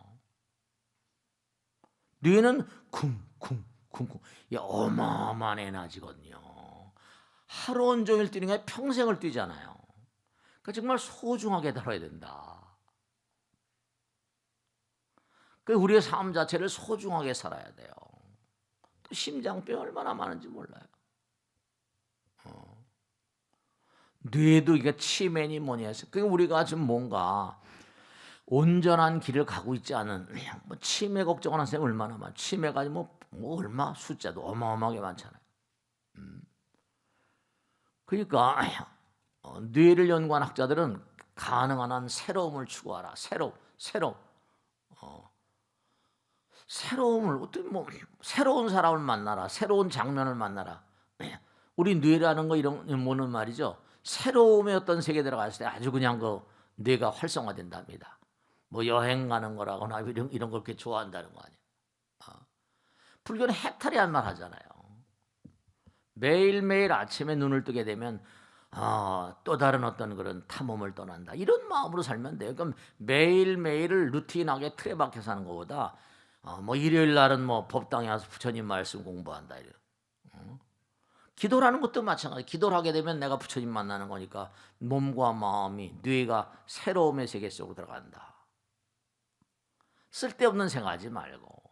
뇌는 쿵쿵쿵쿵 이 어마어마한 에너지거든요. 하루 온종일 뛰는 게 평생을 뛰잖아요. 그러니까 정말 소중하게 다뤄야 된다. 그 우리의 삶 자체를 소중하게 살아야 돼요. 또 심장병 얼마나 많은지 몰라요. 뇌도 이게 치매니 뭐니 해서 그러니까 우리가 지금 뭔가 온전한 길을 가고 있지 않은 뭐 치매 걱정하는 사람이 얼마나 많아. 치매가 뭐 얼마 숫자도 어마어마하게 많잖아요. 그러니까 뇌를 연구한 학자들은 가능한 한 새로움을 추구하라. 새로움을 어떻게 뭐 새로운 사람을 만나라. 새로운 장면을 만나라. 우리 뇌라는 거 이런 뭐는 말이죠. 새로움의 어떤 세계에 들어갔을 때 아주 그냥 그 뇌가 활성화된답니다. 뭐 여행 가는 거라거나 이런 걸 그렇게 좋아한다는 거 아니에요. 불교는 해탈이란 말 하잖아요. 매일매일 아침에 눈을 뜨게 되면 또 다른 어떤 그런 탐험을 떠난다. 이런 마음으로 살면 돼요. 그럼 매일매일을 루틴하게 틀에 박혀 사는 것보다 뭐 일요일 날은 뭐 법당에 와서 부처님 말씀 공부한다. 이래요. 기도라는 것도 마찬가지. 기도를 하게 되면 내가 부처님 만나는 거니까 몸과 마음이 뇌가 새로움의 세계 속으로 들어간다. 쓸데없는 생각하지 말고.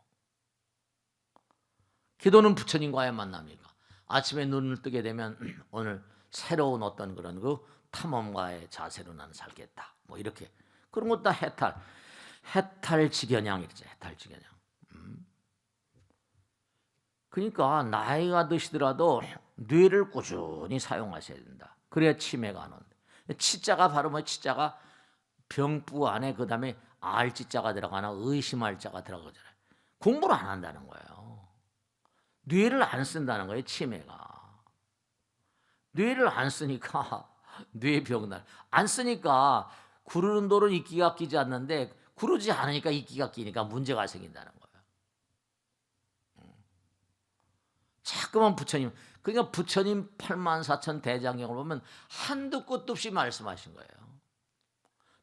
기도는 부처님과의 만남이니까. 아침에 눈을 뜨게 되면 오늘 새로운 어떤 그런 그 탐험가의 자세로 나는 살겠다. 뭐 이렇게 그런 것도 해탈지견양이죠. 해탈지견양. 그러니까 나이가 드시더라도 뇌를 꾸준히 사용하셔야 된다. 그래야 치매가 안 온다. 치자가 바로 뭐 치자가 병부 안에 그다음에 알지자가 들어가나 의심할 자가 들어가잖아요. 공부를 안 한다는 거예요. 뇌를 안 쓴다는 거예요. 치매가. 뇌를 안 쓰니까 뇌병날 안 쓰니까 구르는 돌은 이끼가 끼지 않는데 구르지 않으니까 이끼가 끼니까 문제가 생긴다는 거예요. 자꾸만 부처님, 그러니까 부처님 84,000 대장경을 보면 한두 끝도 없이 말씀하신 거예요.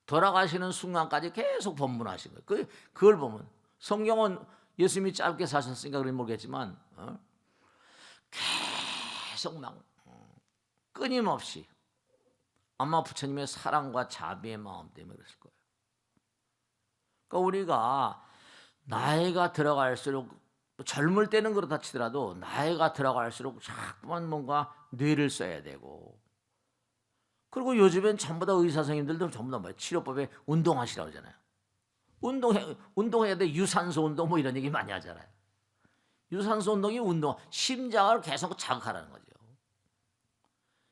돌아가시는 순간까지 계속 법문하신 거예요. 그걸 보면 성경은 예수님이 짧게 사셨으니까 그런지 모르겠지만 계속 막 끊임없이 아마 부처님의 사랑과 자비의 마음 때문에 그랬을 거예요. 그러니까 우리가 나이가 들어갈수록 젊을 때는 그렇다 치더라도 나이가 들어갈수록 자꾸만 뭔가 뇌를 써야 되고, 그리고 요즘엔 전부 다 의사 선생님들도 전부 다 치료법에 운동하시라고 하잖아요. 운동해야 돼. 유산소 운동 뭐 이런 얘기 많이 하잖아요. 유산소 운동이 심장을 계속 자극하라는 거죠.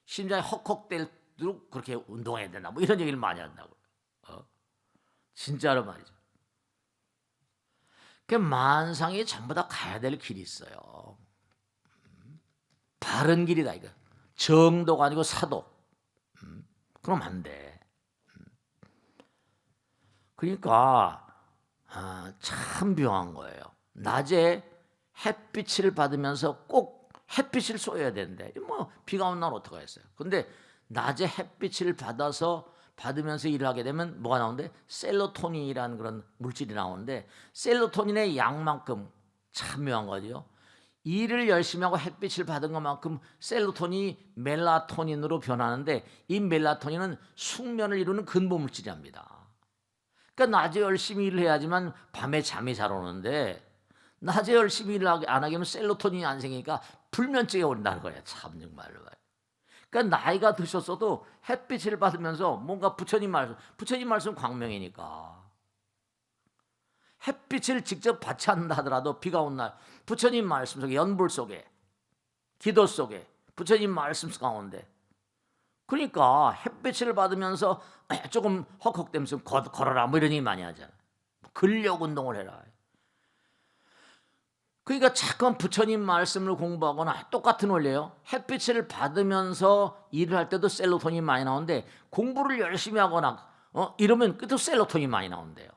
심장이 헉헉대도록 그렇게 운동해야 된다. 뭐 이런 얘기를 많이 한다고요. 진짜로 말이죠. 그 만상이 전부 다 가야 될 길이 있어요. 바른 길이다 이거. 정도가 아니고 사도. 그럼 안 돼. 그러니까 참 묘한 거예요. 낮에 햇빛을 받으면서 꼭 햇빛을 쏘여야 되는데 뭐 비가 온 날 어떡하겠어요. 근데 낮에 햇빛을 받아서 받으면서 일을 하게 되면 뭐가 나오는데 셀로토닌이라는 그런 물질이 나오는데 셀로토닌의 양만큼 참 묘한 거죠. 일을 열심히 하고 햇빛을 받은 것만큼 셀로토닌이 멜라토닌으로 변하는데 이 멜라토닌은 숙면을 이루는 근본 물질이랍니다. 그러니까 낮에 열심히 일을 해야지만 밤에 잠이 잘 오는데 낮에 열심히 일을 안 하게 하면 셀로토닌이 안 생기니까 불면증이 온다는 거예요. 참 정말로. 그러니까 나이가 드셨어도 햇빛을 받으면서 뭔가 부처님 말씀 광명이니까 햇빛을 직접 받지 않는다 하더라도 비가 온 날 부처님 말씀 속에 연불 속에 기도 속에 부처님 말씀 가운데 그러니까 햇빛을 받으면서 조금 헉헉대면서 걸어라 뭐 이런 얘기 많이 하잖아. 근력 운동을 해라. 그러니까 잠깐 부처님 말씀을 공부하거나 똑같은 원리예요. 햇빛을 받으면서 일을 할 때도 셀로토닌이 많이 나오는데 공부를 열심히 하거나 이러면 또 셀로토닌이 많이 나온대요.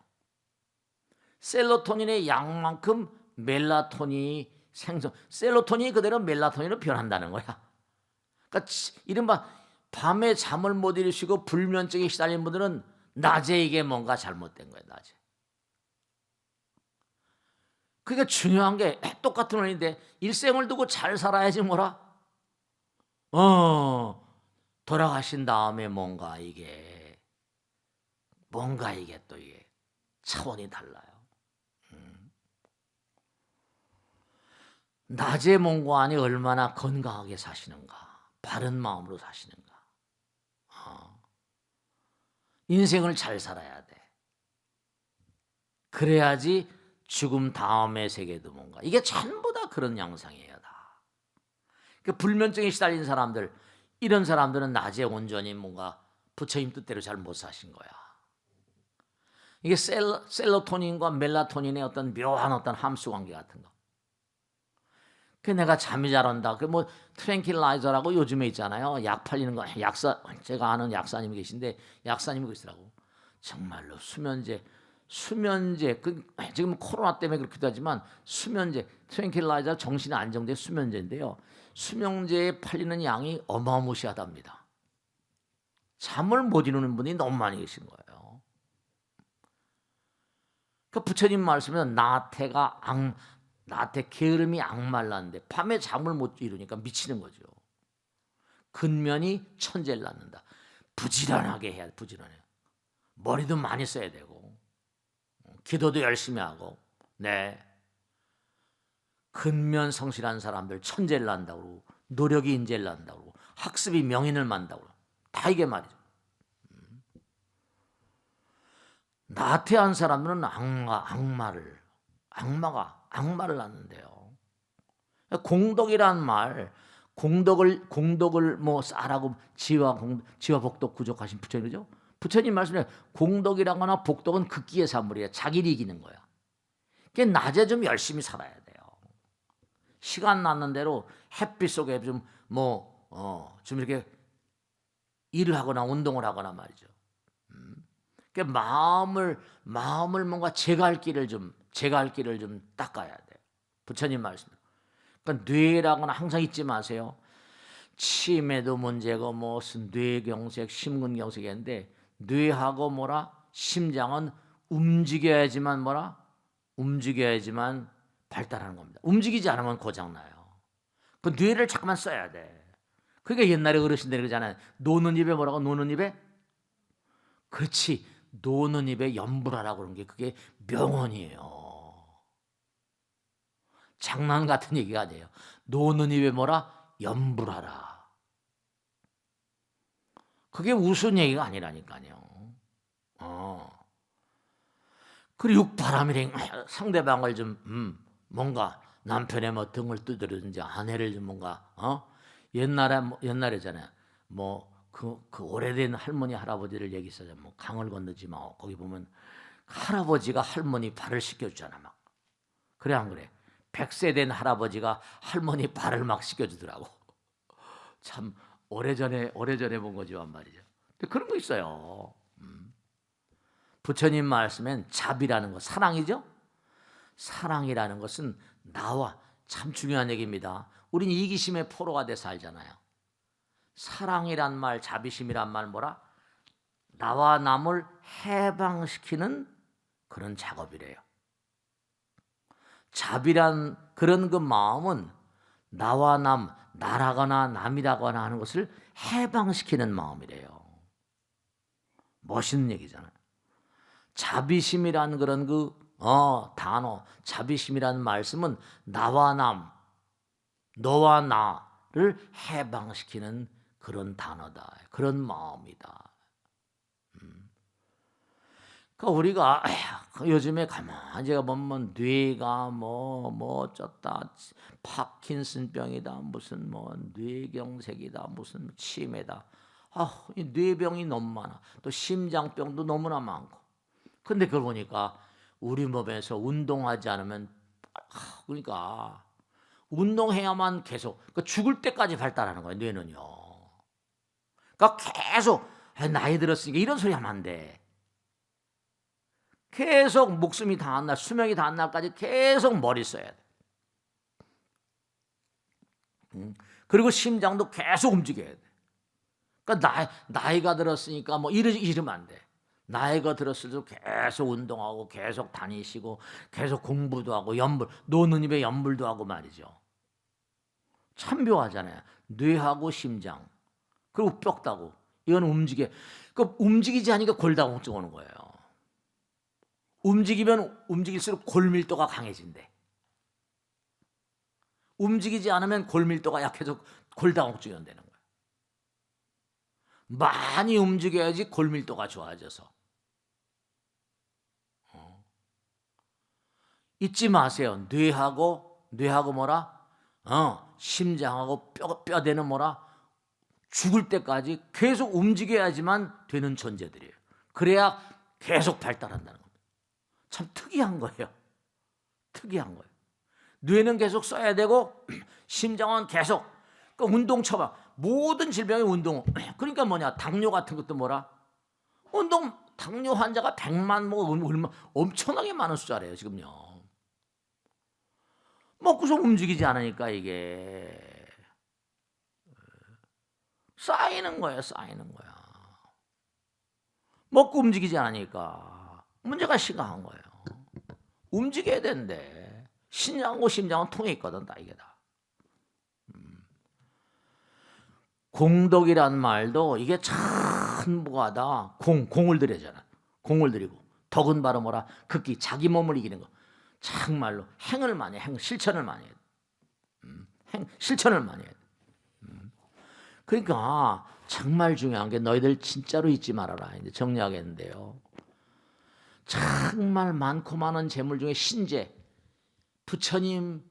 셀로토닌의 양만큼 멜라토닌이 셀로토닌이 그대로 멜라토닌으로 변한다는 거야. 그러니까 이른바 밤에 잠을 못 이루시고 불면증에 시달린 분들은 낮에 이게 뭔가 잘못된 거예요. 낮에. 그러니까 중요한 게 똑같은 원리인데 일생을 두고 잘 살아야지 뭐라? 돌아가신 다음에 뭔가 이게 또 이게 차원이 달라요. 낮에 몸과 안이 얼마나 건강하게 사시는가, 바른 마음으로 사시는가. 인생을 잘 살아야 돼. 그래야지 죽음 다음의 세계도 뭔가 이게 전부 다 그런 양상이에요. 다. 그 불면증에 시달린 사람들 이런 사람들은 낮에 온전히 뭔가 부처님 뜻대로 잘 못 사신 거야. 이게 셀로토닌과 멜라토닌의 어떤 묘한 어떤 함수 관계 같은 거. 그 내가 잠이 잘 온다. 그 뭐 트랭킬라이저라고 요즘에 있잖아요. 약 팔리는 거. 제가 아는 약사님이 계신데 약사님이 그러시더라고. 정말로 수면제 지금 코로나 때문에 그렇기도 하지만 수면제 트랭킬라이저 정신이 안정제 수면제인데요. 수면제에 팔리는 양이 어마무시하답니다. 잠을 못 이루는 분이 너무 많이 계신 거예요. 그 부처님 말씀은 나태 게으름이 악말났는데 밤에 잠을 못 이루니까 미치는 거죠. 근면이 천재를 낳는다. 부지런하게 해야 돼. 부지런해. 머리도 많이 써야 되고 기도도 열심히 하고 네. 근면 성실한 사람들 천재를 낳는다고 노력이 인재를 낳는다고 학습이 명인을 만든다고 다 이게 말이죠. 나태한 사람들은 악마를 낳는데요. 공덕이란 말, 공덕을 뭐 쌓라고 지와 복덕 구족하신 부처님이죠. 부처님 말씀에 공덕이라거나 복덕은 극기의 산물이에요. 자기를 이기는 거야. 그러니까 낮에 좀 열심히 살아야 돼요. 시간 나는 대로 햇빛 속에 좀 이렇게 일을 하거나 운동을 하거나 말이죠. 그러니까 마음을 뭔가 제갈 길을 좀 닦아야 돼요. 부처님 말씀. 그러니까 뇌라거나 항상 잊지 마세요. 치매도 문제고 무슨 뇌경색, 심근경색인데 뇌하고 심장은 움직여야지만 발달하는 겁니다. 움직이지 않으면 고장나요. 그 뇌를 잠깐만 써야 돼. 그러니까 옛날에 어르신들이 그러잖아요. 노는 입에 노는 입에? 그렇지. 노는 입에 염불하라고 그런 게 그게 명언이에요. 장난 같은 얘기가 아니에요. 노는 입에 염불하라. 그게 우스운 얘기가 아니라니까요. 그리고 육바람이랑 상대방을 좀 뭔가 남편의 등을 두드리든지 아내를 좀 뭔가 옛날에잖아요. 그 오래된 할머니 할아버지를 얘기했어요. 강을 건너지 마. 거기 보면 할아버지가 할머니 발을 씻겨주잖아 막. 그래 안 그래? 100세 된 할아버지가 할머니 발을 막 씻겨주더라고. 참 오래전에 본 거지만 말이죠. 근데 그런 거 있어요. 부처님 말씀엔 자비라는 거 사랑이죠. 사랑이라는 것은 나와 참 중요한 얘기입니다. 우린 이기심의 포로가 돼서 살잖아요. 사랑이란 말, 자비심이란 말 나와 남을 해방시키는 그런 작업이래요. 자비란 그런 그 마음은 나와 남, 나라거나 남이라거나 하는 것을 해방시키는 마음이래요. 멋있는 얘기잖아요. 자비심이란 그런 그 단어, 자비심이라는 말씀은 나와 남, 너와 나를 해방시키는 그런 단어다. 그런 마음이다. 그러니까 우리가 요즘에 가만히 제가 보면 뇌가 뭐 어쩌다 파킨슨병이다 무슨 뭐 뇌경색이다 무슨 치매다. 이 뇌병이 너무 많아. 또 심장병도 너무나 많고. 근데 그걸 보니까 우리 몸에서 운동하지 않으면 그러니까 운동해야만 계속 죽을 때까지 발달하는 거예요. 뇌는요. 그러니까 계속 나이 들었으니까 이런 소리 하면 안 돼. 계속 목숨이 다한 날, 수명이 다한 날까지 계속 머리 써야 돼. 그리고 심장도 계속 움직여야 돼. 그러니까 나이가 들었으니까 뭐 이러면 안 돼. 나이가 들었을 때 계속 운동하고 계속 다니시고 계속 공부도 하고 노는 입에 연불도 하고 말이죠. 참 묘하잖아요. 뇌하고 심장 그리고 뼈다고 이건 움직이지 않으니까 골다공증 오는 거예요. 움직이면 움직일수록 골밀도가 강해진대. 움직이지 않으면 골밀도가 약해져 골다공증이 온다는 거예요. 많이 움직여야지 골밀도가 좋아져서. 잊지 마세요. 뇌하고 뭐라? 심장하고 뼈대는 뭐라? 죽을 때까지 계속 움직여야지만 되는 존재들이에요. 그래야 계속 발달한다는 겁니다. 참 특이한 거예요. 특이한 거예요. 뇌는 계속 써야 되고 심장은 계속 운동 처방. 모든 질병의 운동. 그러니까 뭐냐? 당뇨 같은 것도 뭐라? 당뇨 환자가 100만 얼마 엄청나게 많은 숫자래요, 지금요. 먹고서 움직이지 않으니까 이게 쌓이는 거예요. 먹고 움직이지 않으니까 문제가 심각한 거예요. 움직여야 되는데 신장하고 심장은 통해 있거든 다 이게 다. 공덕이란 말도 이게 참 무하다. 공을 들이잖아. 공을 들이고 덕은 바로 뭐라? 극기 자기 몸을 이기는 거. 정말로 행을 많이 해. 실천을 많이 해. 실천을 많이 해. 그러니까 정말 중요한 게 너희들 진짜로 잊지 말아라. 이제 정리하겠는데요. 정말 많고 많은 재물 중에 신재, 부처님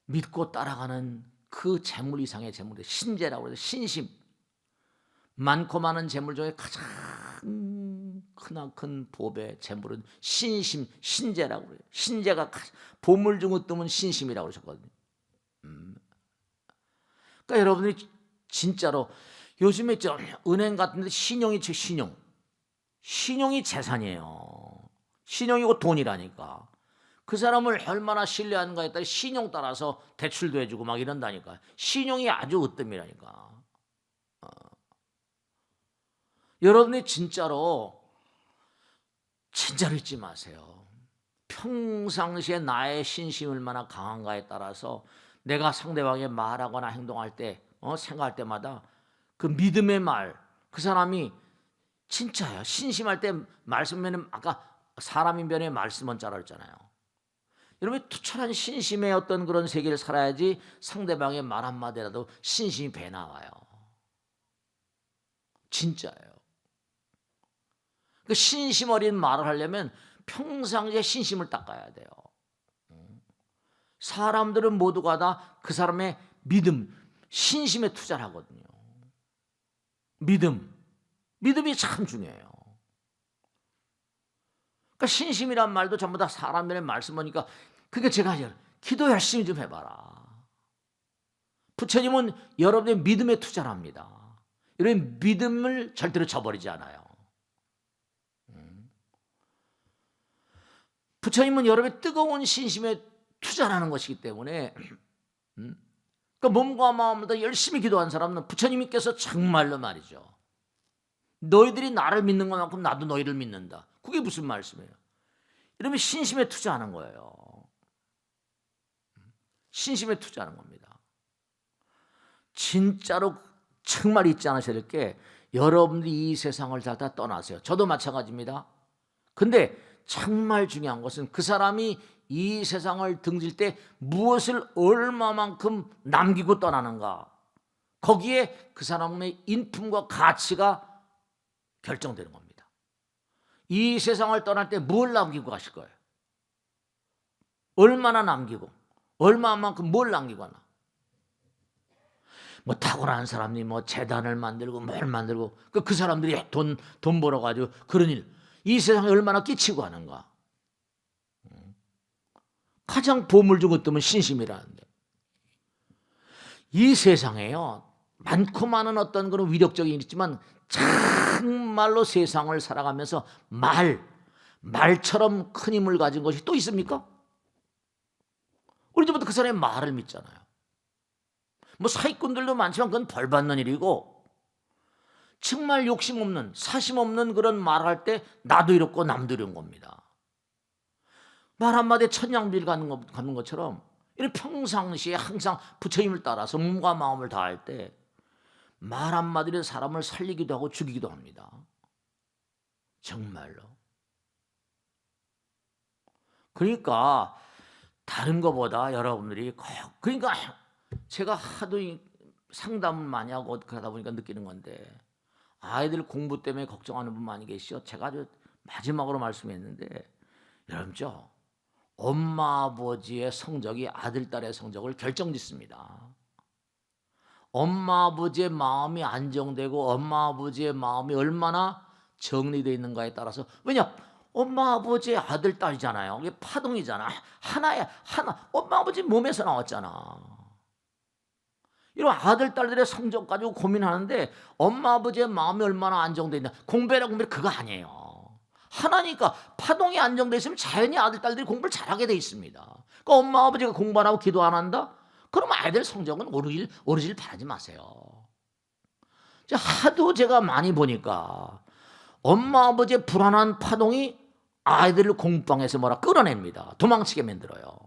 믿고 따라가는 그 재물 이상의 재물이 신재라고 해서 신심. 많고 많은 재물 중에 가장 크나큰 법의 재물은 신심, 신재라고 그래요. 신재가 보물 중 으뜸은 신심이라고 그러셨거든요. 그러니까 여러분들이 진짜로 요즘에 은행 같은 데 신용이 재산이에요. 신용이고 돈이라니까. 그 사람을 얼마나 신뢰하는가에 따라 신용 따라서 대출도 해주고 막 이런다니까. 신용이 아주 으뜸이라니까. 여러분이 진짜로 잊지 마세요. 평상시에 나의 신심이 얼마나 강한가에 따라서 내가 상대방의 말하거나 행동할 때 생각할 때마다 그 믿음의 말, 그 사람이 진짜야. 신심할 때 말씀에는 아까 사람인 변에 말씀은 자라 했잖아요. 여러분이 투철한 신심의 어떤 그런 세계를 살아야지 상대방의 말 한마디라도 신심이 배 나와요. 진짜예요. 그 신심 어린 말을 하려면 평상시에 신심을 닦아야 돼요. 사람들은 모두가 다 그 사람의 믿음, 신심에 투자를 하거든요. 믿음이 참 중요해요. 그러니까 신심이란 말도 전부 다 사람들의 말씀 보니까 그게 제가 기도 열심히 좀 해봐라. 부처님은 여러분의 믿음에 투자를 합니다. 여러분 믿음을 절대로 저버리지 않아요. 부처님은 여러분의 뜨거운 신심에 투자를 하는 것이기 때문에 그러니까 몸과 마음을 다 열심히 기도한 사람은 부처님께서 정말로 말이죠. 너희들이 나를 믿는 것만큼 나도 너희를 믿는다. 그게 무슨 말씀이에요? 이러면 신심에 투자하는 거예요. 신심에 투자하는 겁니다. 진짜로 정말 잊지 않으셔야 될 게 여러분들이 이 세상을 다 떠나세요. 저도 마찬가지입니다. 근데 정말 중요한 것은 그 사람이 이 세상을 등질 때 무엇을 얼마만큼 남기고 떠나는가. 거기에 그 사람의 인품과 가치가 결정되는 겁니다. 이 세상을 떠날 때 뭘 남기고 가실 거예요? 얼마나 남기고 얼마만큼 뭘 남기고 하나. 뭐 탁월한 사람이 뭐 재단을 만들고 뭘 만들고 그 사람들이 돈 벌어가지고 그런 일 이 세상에 얼마나 끼치고 하는가. 가장 보물 중 어떠면 신심이라는데 이 세상에요 많고 많은 어떤 그런 위력적인 일이 있지만 정말로 세상을 살아가면서 말처럼 큰 힘을 가진 것이 또 있습니까? 우리 집부터 그 사람의 말을 믿잖아요. 뭐 사기꾼들도 많지만 그건 벌 받는 일이고 정말 욕심 없는 사심 없는 그런 말할 때 나도 이렇고 남도 이런 겁니다. 말 한마디에 천냥비를 갖는 것처럼 이런 평상시에 항상 부처님을 따라서 몸과 마음을 다할 때 말 한마디로 사람을 살리기도 하고 죽이기도 합니다. 정말로. 그러니까 다른 것보다 여러분들이 그러니까 제가 하도 상담을 많이 하고 그러다 보니까 느끼는 건데 아이들 공부 때문에 걱정하는 분 많이 계시죠. 제가 아주 마지막으로 말씀했는데 여러분죠. 엄마 아버지의 성적이 아들 딸의 성적을 결정짓습니다. 엄마 아버지의 마음이 안정되고 엄마 아버지의 마음이 얼마나 정리되어 있는가에 따라서 왜냐 엄마 아버지의 아들 딸이잖아요. 이게 파동이잖아. 하나 엄마 아버지 몸에서 나왔잖아. 이런 아들 딸들의 성적 가지고 고민하는데 엄마 아버지의 마음이 얼마나 안정되어 있나. 공부해라 그거 아니에요. 하나니까 파동이 안정되어 있으면 자연히 아들 딸들이 공부를 잘하게 돼 있습니다. 그러니까 엄마 아버지가 공부 안 하고 기도 안 한다? 그럼 아이들 성적은 오르질 바라지 마세요. 하도 제가 많이 보니까 엄마 아버지의 불안한 파동이 아이들을 공부방에서 끌어냅니다. 도망치게 만들어요.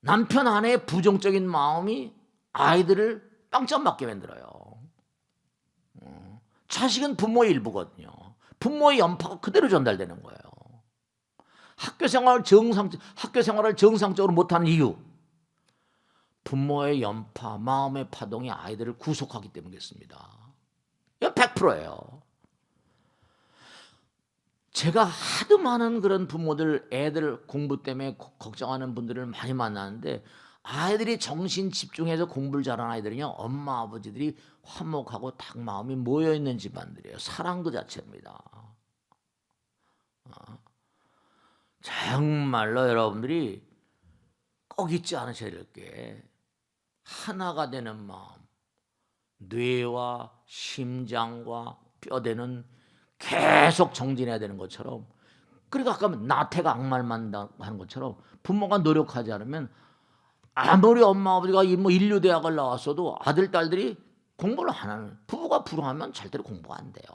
남편 아내의 부정적인 마음이 아이들을 빵점 맞게 만들어요. 자식은 부모의 일부거든요. 부모의 연파가 그대로 전달되는 거예요. 학교 생활을 정상적으로 못하는 이유 부모의 연파, 마음의 파동이 아이들을 구속하기 때문이겠습니다. 이건 100%예요. 제가 하도 많은 그런 부모들 애들 공부 때문에 걱정하는 분들을 많이 만나는데 아이들이 정신 집중해서 공부를 잘하는 아이들은요 엄마 아버지들이 화목하고 딱 마음이 모여있는 집안들이에요. 사랑 그 자체입니다. 정말로 여러분들이 꼭 잊지 않으셔야 될 게 하나가 되는 마음, 뇌와 심장과 뼈대는 계속 정진해야 되는 것처럼 그러니까 아까 나태가 악말만 하는 것처럼 부모가 노력하지 않으면 아무리 엄마 아버지가 뭐 인류대학을 나왔어도 아들 딸들이 공부를 안 하는 부부가 불화하면 절대로 공부가 안 돼요.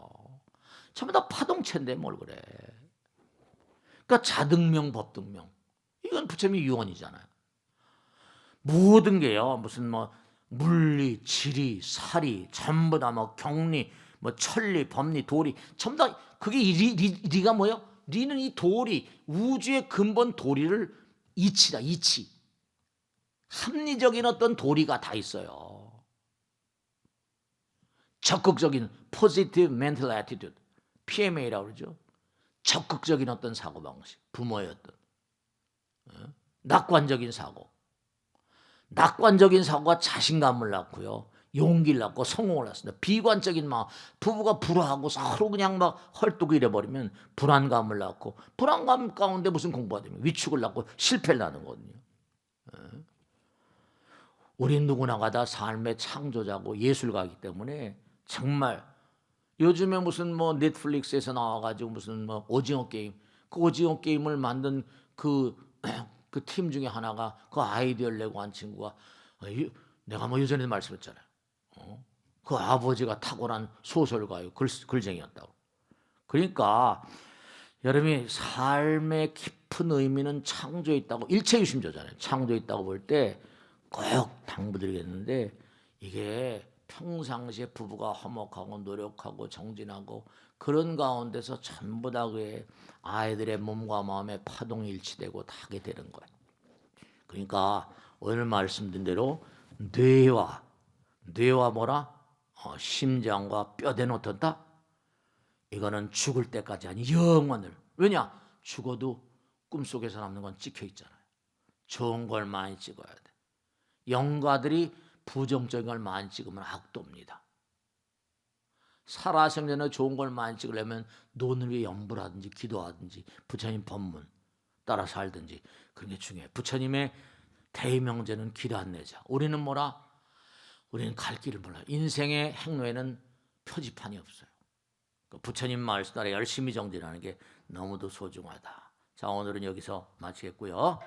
전부 다 파동체인데 뭘 그래. 그러니까 자등명 법등명 이건 부처님의 유언이잖아요. 모든 게요 무슨 뭐 물리, 지리, 사리 전부 다 뭐 경리, 뭐 천리, 법리, 도리 전부 다 그게 리가 뭐예요? 리는 이 도리 우주의 근본 도리를 이치다 이치 합리적인 어떤 도리가 다 있어요. 적극적인 positive mental attitude PMA라고 그러죠. 적극적인 어떤 사고방식, 부모의 어떤 낙관적인 사고가 자신감을 낳고요. 용기를 낳고 성공을 낳습니다. 비관적인 마음, 부부가 불화하고 서로 그냥 막 헐뚝 이래버리면 불안감을 낳고 불안감 가운데 무슨 공부가 되면 위축을 낳고 실패를 하는 거거든요. 우리 누구나가 다 삶의 창조자고 예술가이기 때문에 정말 요즘에 무슨 뭐 넷플릭스에서 나와가지고 무슨 뭐 오징어 게임 그 오징어 게임을 만든 그 팀 중에 하나가 그 아이디어를 내고 한 친구가 내가 뭐 예전에 말씀했잖아요. 그 아버지가 탁월한 소설가요, 글쟁이였다고. 그러니까 여러분이 삶의 깊은 의미는 창조에 있다고, 일체유심조잖아요. 창조에 있다고 볼 때 꼭 당부드리겠는데, 이게 평상시에 부부가 화목하고 노력하고 정진하고 그런 가운데서 전부 다 그의 아이들의 몸과 마음의 파동이 일치되고 다 하게 되는 거예요. 그러니까 오늘 말씀드린 대로 뇌와 뭐라? 심장과 뼈대는 어떻다? 이거는 죽을 때까지 아니 영원을. 왜냐? 죽어도 꿈속에서 남는 건 찍혀 있잖아요. 좋은 걸 많이 찍어야 돼. 영가들이 부정적인 걸 많이 찍으면 악도입니다. 살아생전에 좋은 걸 많이 찍으려면 논을 위해 염불하든지 기도하든지 부처님 법문 따라 살든지 그런 게 중요해요. 부처님의 대명제는 길 안 내자. 우리는 뭐라? 우리는 갈 길을 몰라요. 인생의 행로에는 표지판이 없어요. 부처님 말씀 따라 열심히 정진하는 게 너무도 소중하다. 자, 오늘은 여기서 마치겠고요.